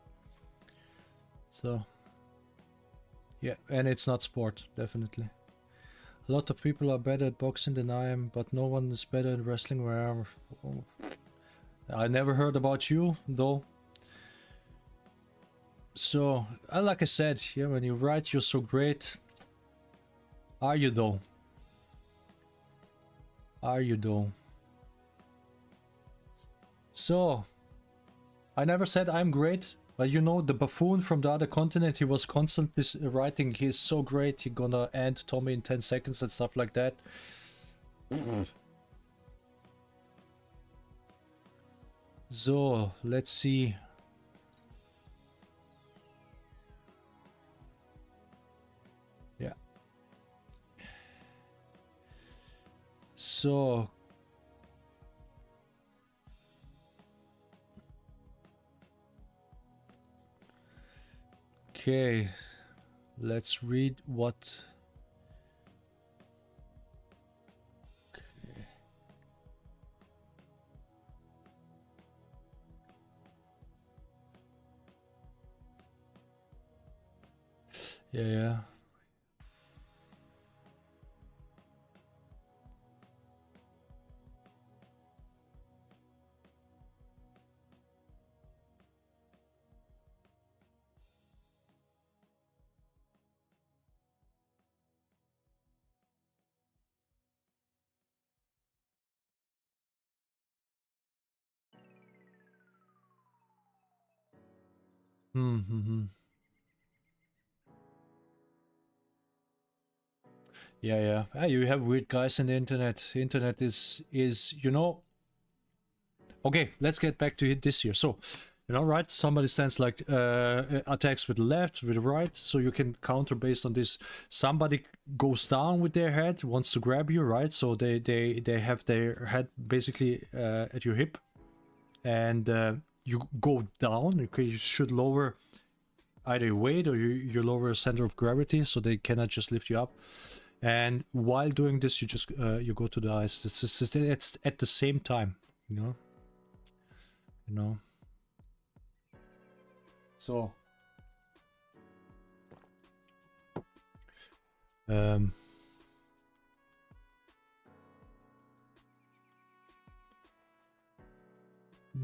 So yeah, and it's not sport, definitely. A lot of people are better at boxing than I am, but no one is better at wrestling where I never heard about you, though. So, like I said, yeah, when you write, you're so great. Are you though? Are you though? So, I never said I'm great, but you know, the buffoon from the other continent, he was constantly writing, he's so great, he's gonna end Tommy in 10 seconds and stuff like that. So, let's see. Yeah. So, okay, let's read what... Okay. Yeah. Mm-hmm. Yeah. You have weird guys on the internet. Internet is you know. Okay, let's get back to this here. So, you know, right? Somebody sends like attacks with the left, with the right, so you can counter based on this. Somebody goes down with their head, wants to grab you, right? So they have their head basically at your hip, and you go down. Okay, you should lower either your weight or you lower center of gravity, so they cannot just lift you up. And while doing this, you just you go to the eyes. It's at the same time, you know. So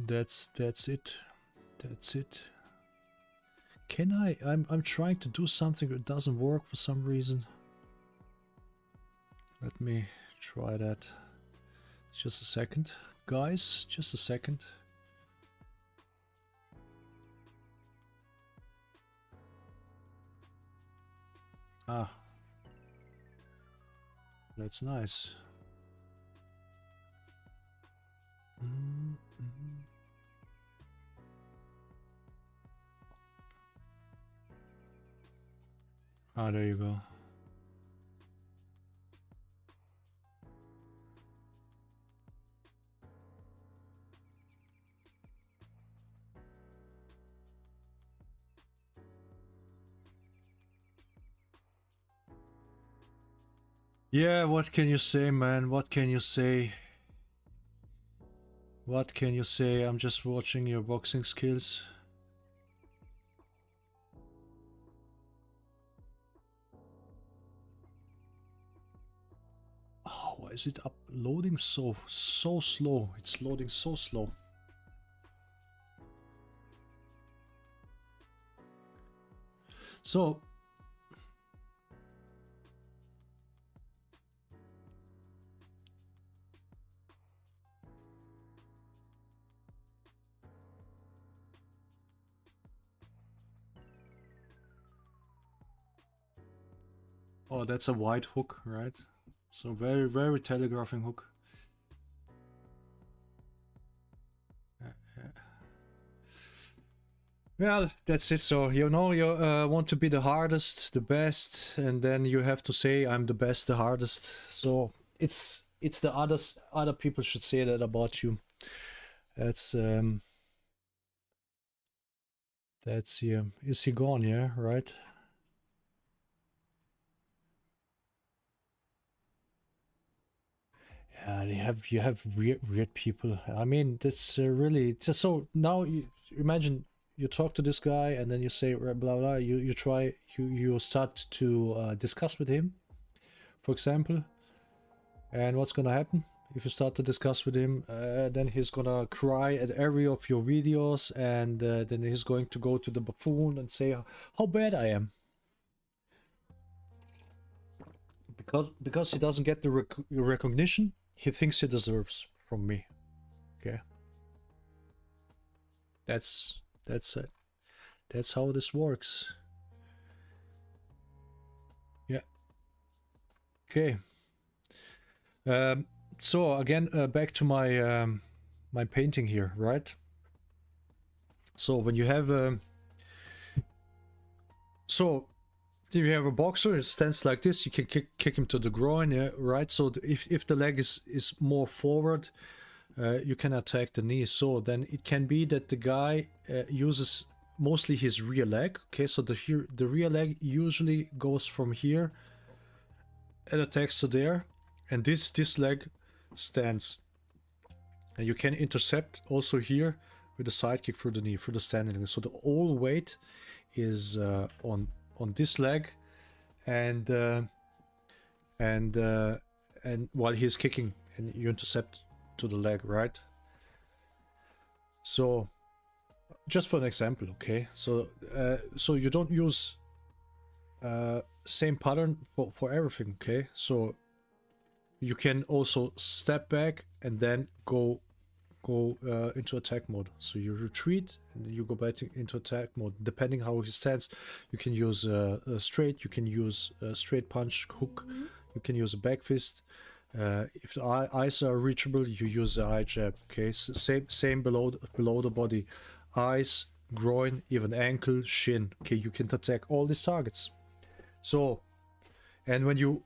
that's it. That's it. Can I'm trying to do something that doesn't work for some reason. Let me try that. Just a second. Guys, just a second. Ah. That's nice. Ah, there you go. Yeah, what can you say, man? What can you say? What can you say? I'm just watching your boxing skills. Oh, why is it uploading so slow? It's loading so slow. So oh, that's a wide hook, right? So very telegraphing hook. Well, that's it. So you know you want to be the hardest, the best, and then you have to say I'm the best, the hardest. So it's the other people should say that about you. That's yeah. Is he gone? Yeah, right. Yeah, you have weird people. I mean, that's really just so now. You imagine you talk to this guy and then you say blah blah. You start to discuss with him, for example. And what's gonna happen if you start to discuss with him? Then he's gonna cry at every of your videos, and then he's going to go to the buffoon and say how bad I am. Because he doesn't get the recognition he thinks he deserves from me. Okay. That's it. That's how this works. Yeah. Okay. So again, back to my my painting here, right? So when you have so if you have a boxer, it stands like this. You can kick him to the groin, yeah, right? So if the leg is more forward, you can attack the knee. So then it can be that the guy uses mostly his rear leg. Okay, so the rear leg usually goes from here and attacks to there, and this leg stands, and you can intercept also here with a side kick through the knee, through the standing. So the all weight is on this leg, and while he's kicking, and you intercept to the leg, right? So just for an example, okay, so so you don't use same pattern for everything, okay? So you can also step back and then go into attack mode. So you retreat and you go back into attack mode. Depending how he stands, you can use a straight, you can use a straight punch, hook, you can use a back fist. If the eyes are reachable, you use the eye jab. Okay, same below the body, eyes, groin, even ankle, shin. Okay, you can attack all these targets. So, and when you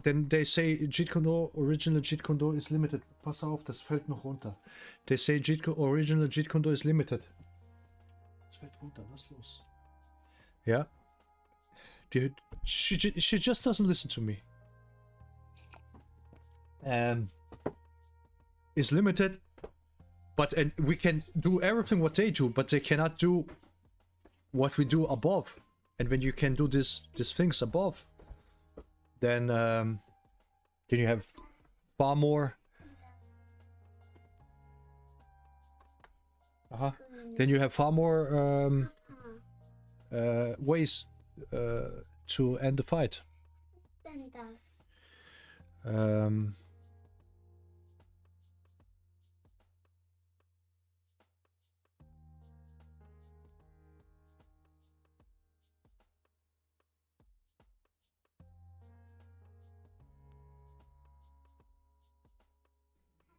then they say Jeet Kune Do, original Jeet Kune Do is limited. Pass auf, das fällt noch runter. They say original Jeet Kune Do is limited. Das fällt runter, was ist los? Yeah. Dude, she just doesn't listen to me. Is limited, and we can do everything what they do, but they cannot do what we do above. And when you can do these things above, then you have far more. Then you have far more ways to end the fight.
Then das.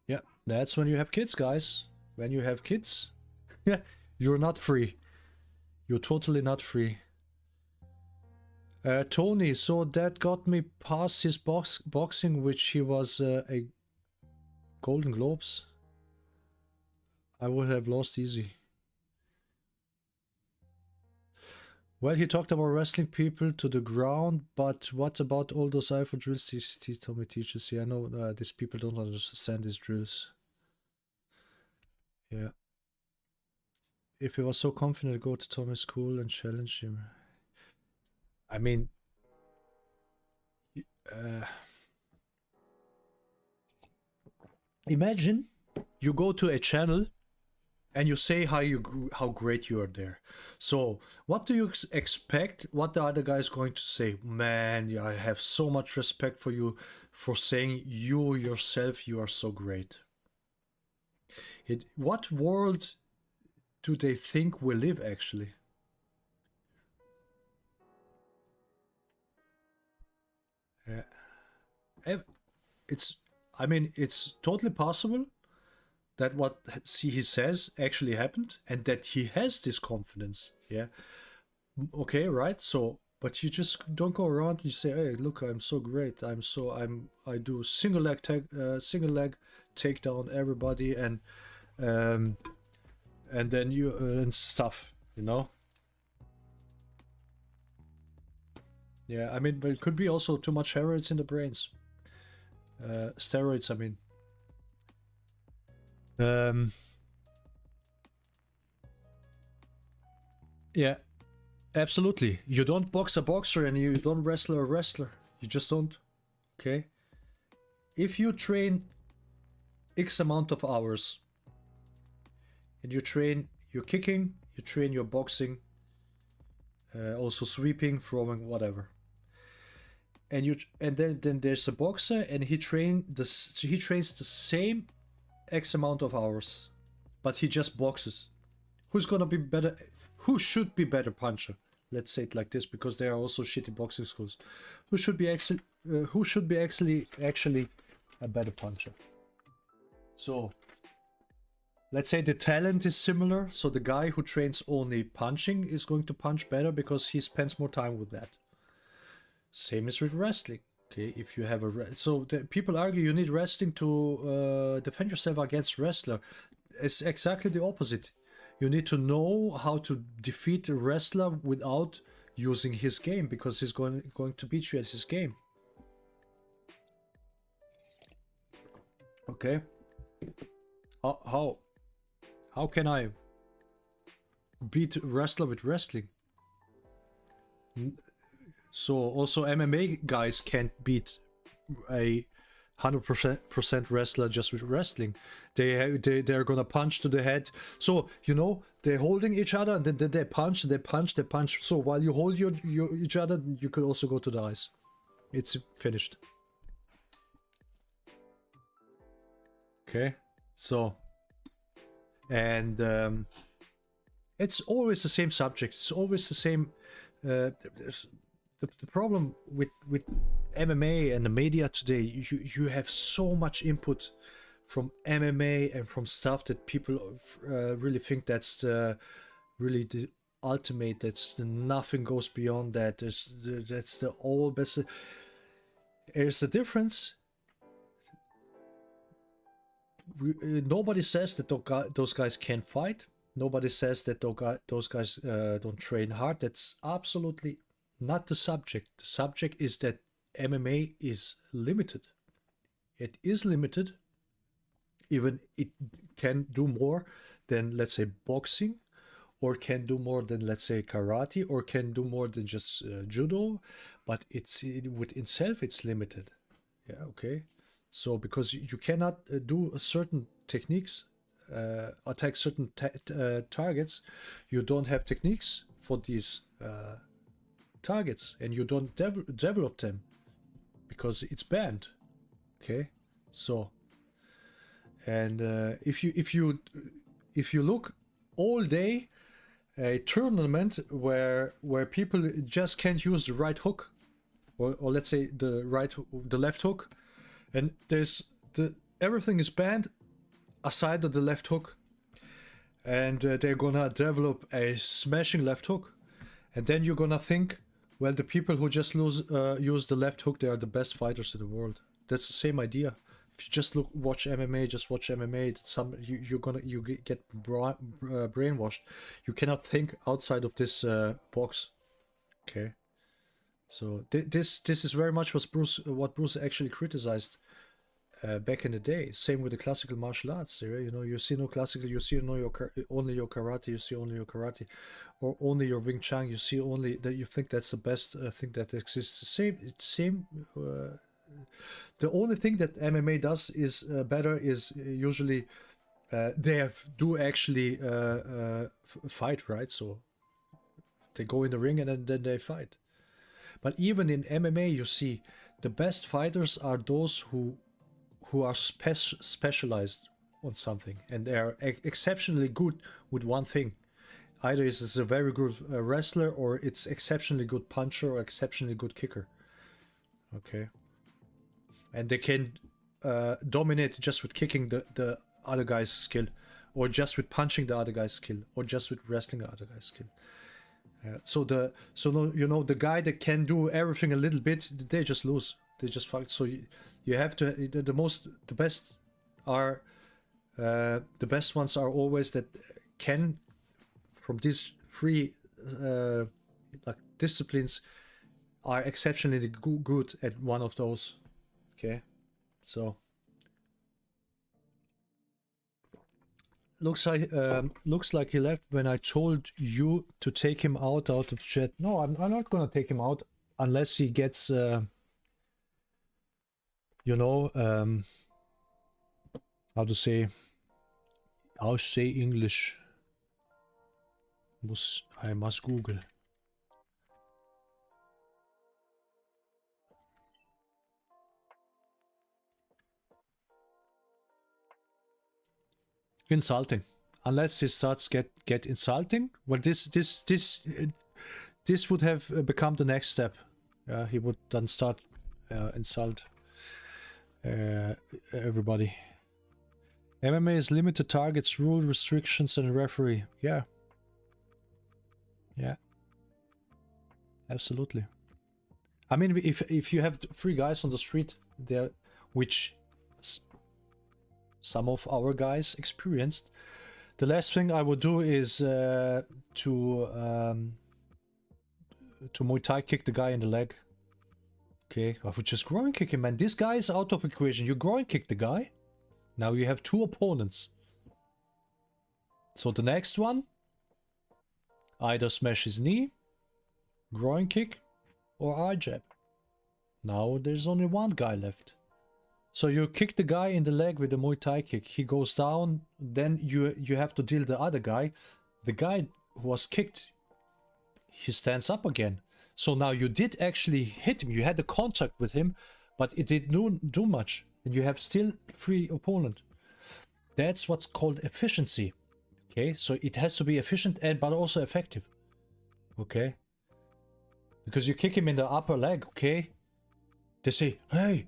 Yeah, that's when you have kids, guys. When you have kids, yeah, you're not free. You're totally not free. Tony, so that got me past his boxing, which he was a Golden Globes. I would have lost easy. Well, he talked about wrestling people to the ground, but what about all those IFO drills Tommy teaches? Yeah, I know these people don't understand these drills. Yeah. If he was so confident, go to Tommy's school and challenge him. I mean, imagine you go to a channel and you say how great you are there. So what do you expect? What the other guy is going to say? Man, I have so much respect for you for saying you yourself, you are so great. What world do they think we live actually? Yeah. It's totally possible that what he says actually happened and that he has this confidence. Yeah. Okay, right? So, but you just don't go around and you say, hey, look, I'm so great. I do single leg takedown everybody and then you and stuff, you know? Yeah, I mean, but it could be also too much heroids in the brains. Steroids, I mean. Yeah, absolutely. You don't box a boxer and you don't wrestle a wrestler. You just don't. Okay? If you train X amount of hours and you train your kicking, you train your boxing, also sweeping, throwing, whatever. And then there's a boxer and he trains the same X amount of hours, but he just boxes. Who's gonna be better? Who should be better puncher? Let's say it like this, because there are also shitty boxing schools. Who should be actually a better puncher? So let's say the talent is similar. So the guy who trains only punching is going to punch better because he spends more time with that. Same as with wrestling. Okay, if you have people argue you need wrestling to defend yourself against wrestler. It's exactly the opposite. You need to know how to defeat a wrestler without using his game, because he's going to beat you at his game. Okay. How can I beat a wrestler with wrestling? So also MMA guys can't beat a 100% wrestler just with wrestling. They're gonna punch to the head. So you know they're holding each other and then they punch, they punch, they punch. So while you hold each other, you could also go to the eyes. It's finished. Okay, so and it's always the same subject. It's always the same. The problem with MMA and the media today, you have so much input from MMA and from stuff that people really think that's really the ultimate. Nothing goes beyond that. That's the all best. There's a difference. Nobody says that those guys can't fight. Nobody says that those guys don't train hard. That's absolutely not the subject. The subject is that MMA is limited. It is limited. Even it can do more than, let's say, boxing, or can do more than, let's say, karate, or can do more than just judo, but with itself it's limited. Yeah, okay. So because you cannot do certain techniques, attack certain targets, you don't have techniques for these targets, and you don't develop them because it's banned. Okay, so and if you look all day a tournament where people just can't use the right hook, or let's say the left hook, and everything is banned aside of the left hook, and they're gonna develop a smashing left hook, and then you're gonna think, well, the people who just use the left hook, they are the best fighters in the world. That's the same idea. If you just watch MMA, just watch MMA. You get brainwashed. You cannot think outside of this box. Okay. So this is very much what Bruce actually criticized back in the day. Same with the classical martial arts. You know, you see no classical, you see only your karate, you see only your karate, or only your Wing Chun. You see only that, you think that's the best thing that exists. Same. The only thing that MMA does is better is usually they do actually fight, right? So they go in the ring and then they fight. But even in MMA, you see the best fighters are those who are specialized on something, and they are exceptionally good with one thing. Either it's a very good wrestler, or it's exceptionally good puncher, or exceptionally good kicker. Okay, and they can dominate just with kicking the other guy's skill, or just with punching the other guy's skill, or just with wrestling the other guy's skill. The guy that can do everything a little bit, they just lose. They just fight. So you have to the best ones are always that can, from these three like disciplines, are exceptionally good at one of those. Okay, So looks like he left when I told you to take him out of chat. No, I'm not gonna take him out unless he gets you know, how say English. I must Google. Insulting. Unless he starts get insulting. Well, this would have become the next step. He would then start insult everybody. MMA is limited targets, rule restrictions, and referee. Yeah. Yeah. Absolutely. I mean, if you have 3 guys on the street there, which some of our guys experienced, the last thing I would do is to Muay Thai kick the guy in the leg. Okay, I would just groin kick him, man. This guy is out of equation. You groin kick the guy. Now you have 2 opponents. So the next one, either smash his knee, groin kick, or eye jab. Now there's only 1 guy left. So you kick the guy in the leg with a Muay Thai kick. He goes down. Then you have to deal the other guy. The guy who was kicked, he stands up again. So now you did actually hit him. You had the contact with him, but it didn't do much. And you have still 3 opponent. That's what's called efficiency. Okay, so it has to be efficient and but also effective. Okay, because you kick him in the upper leg. Okay, they say, hey,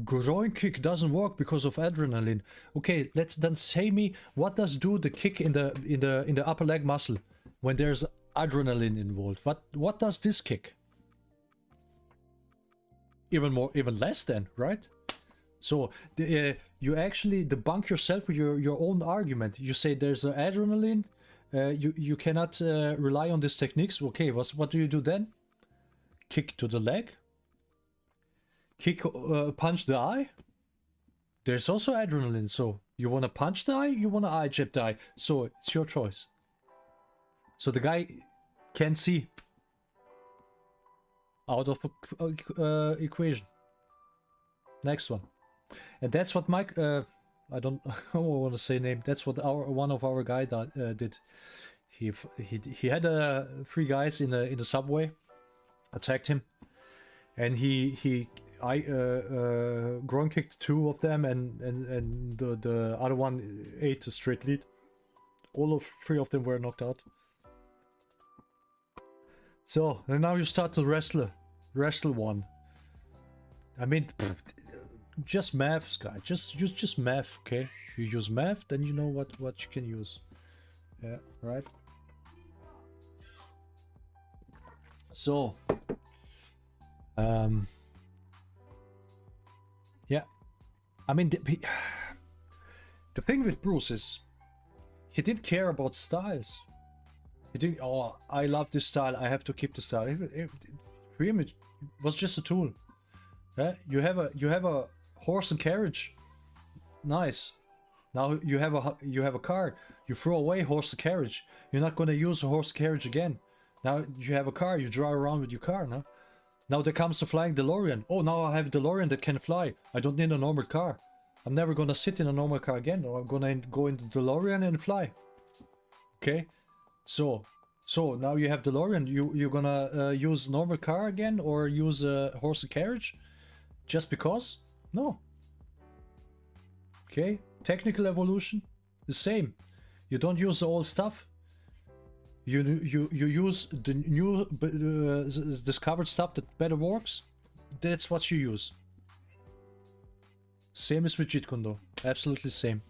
groin kick doesn't work because of adrenaline. Okay, let's then say me what does do the kick in the upper leg muscle when there's adrenaline involved. What does this kick? Even less than, right? So you actually debunk yourself with your own argument. You say there's adrenaline. You cannot rely on these techniques. Okay, what do you do then? Kick to the leg. Kick, punch the eye. There's also adrenaline. So you want to punch the eye, you want to eye jab the eye. So it's your choice. So the guy can see out of equation. Next one. And that's what Mike, I don't want to say name. That's what one of our guy did. He had 3 guys in the subway, attacked him, and he groin kicked 2 of them, and the other one ate a straight lead. All of 3 of them were knocked out. So and now you start to wrestle one. I mean. Just math, guy. Just math, okay? You use math, then you know what you can use. Yeah, right. So, yeah. I mean, the thing with Bruce is he didn't care about styles. He didn't. Oh, I love this style. I have to keep the style. For him, it was just a tool. Yeah, you have a horse and carriage. Nice. Now you have a car. You throw away horse and carriage. You're not going to use a horse and carriage again. Now you have a car. You drive around with your car. Now there comes a flying DeLorean. Oh, now I have a DeLorean that can fly. I don't need a normal car. I'm never going to sit in a normal car again. Or I'm going to go into the DeLorean and fly. Okay. So now you have DeLorean. You're going to use normal car again or use a horse and carriage? Just because? No. Okay, technical evolution, the same. You don't use the old stuff. You use the new discovered stuff that better works. That's what you use. Same as with Jeet Kune Do. Absolutely same.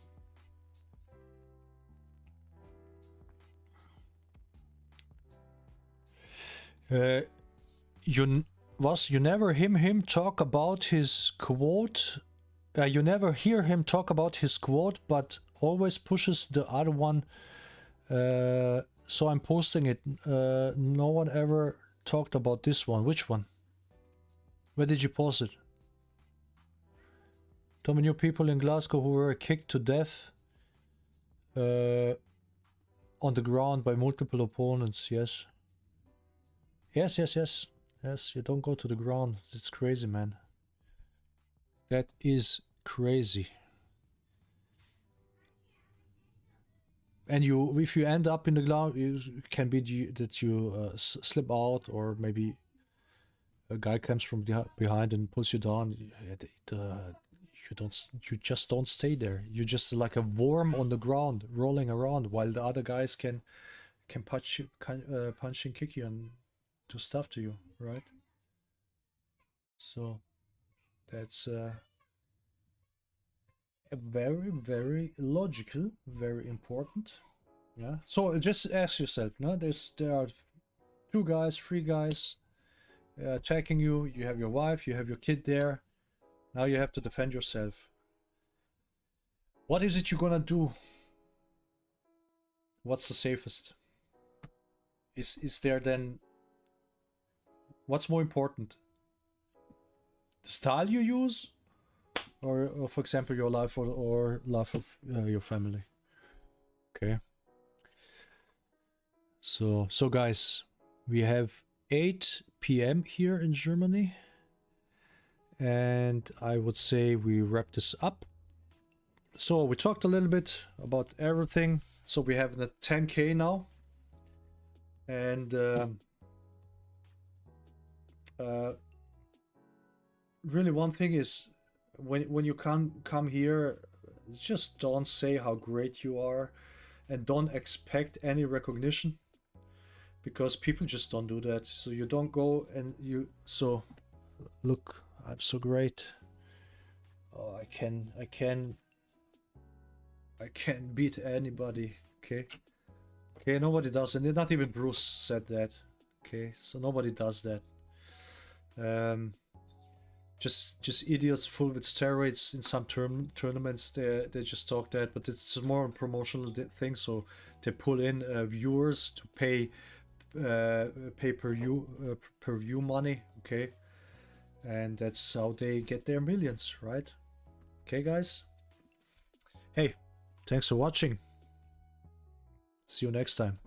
You never hear him talk about his quote. You never hear him talk about his quote, but always pushes the other one. So I'm posting it. No one ever talked about this one. Which one? Where did you post it? Tommy knew people in Glasgow who were kicked to death on the ground by multiple opponents. Yes. Yes. You don't go to the ground. It's crazy, man. That is crazy. And if you end up in the ground, it can be that you slip out, or maybe a guy comes from behind and pulls you down. You just don't stay there. You're just like a worm on the ground, rolling around, while the other guys can punch and kick you and do stuff to you, right? So that's a very, very logical, very important. Yeah. So just ask yourself, no? There are 2 guys, 3 guys attacking you. You have your wife, you have your kid there. Now you have to defend yourself. What is it you're gonna do? What's the safest? Is there then... What's more important? The style you use? Or for example, your life or life of your family? Okay. So guys, we have 8 p.m. here in Germany. And I would say we wrap this up. So we talked a little bit about everything. So we have the 10K now. And really one thing is, when you come here, just don't say how great you are, and don't expect any recognition, because people just don't do that. So you don't go and so look, I'm so great. Oh, I can beat anybody. Okay, nobody does, and not even Bruce said that. Okay, so nobody does that. Just idiots full with steroids in some tournaments. They just talk that, but it's more a promotional thing. So they pull in viewers to pay per view money. Okay, and that's how they get their millions, right? Okay, guys. Hey, thanks for watching. See you next time.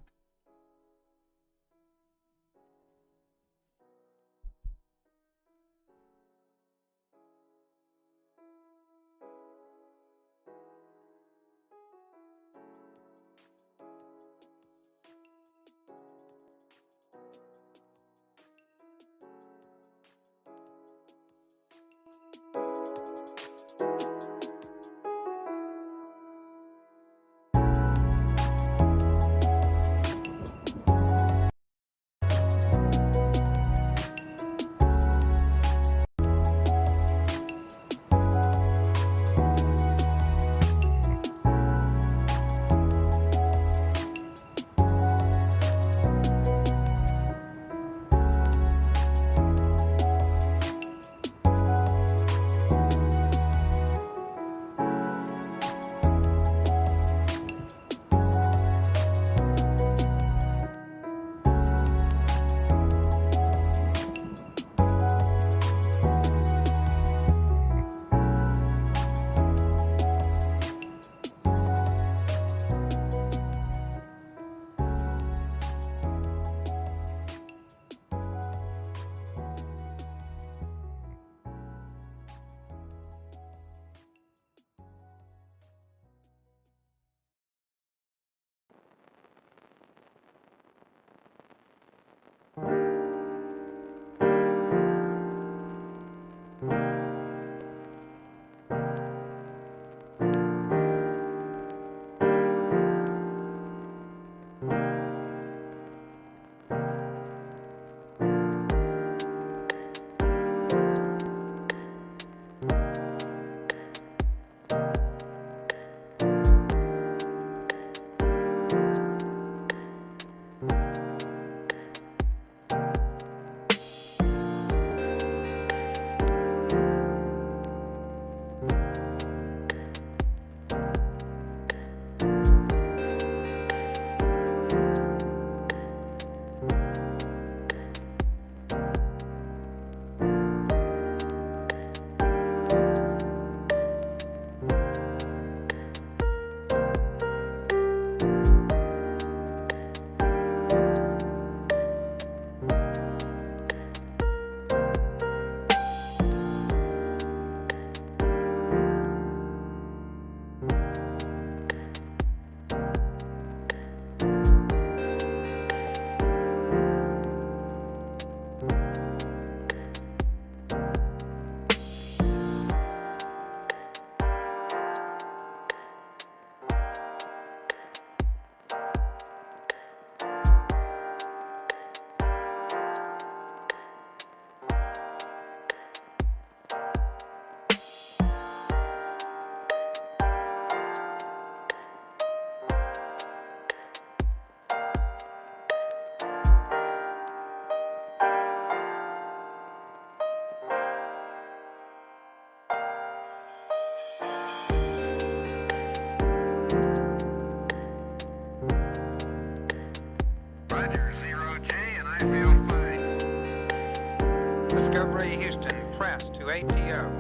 Discovery Houston, press to ATO.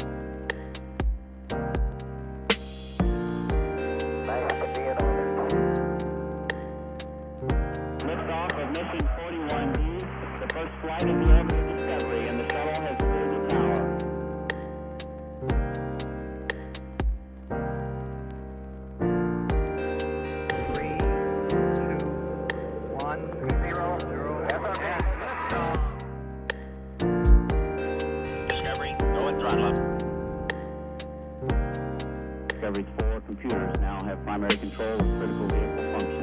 Liftoff of mission 41D, the first flight of the orbit of Discovery, and the shuttle has cleared the tower.
3, 2, 1, 0, 0.
Discovery, go and throttle up. Discovery's 4 computers now have primary control of critical vehicle functions.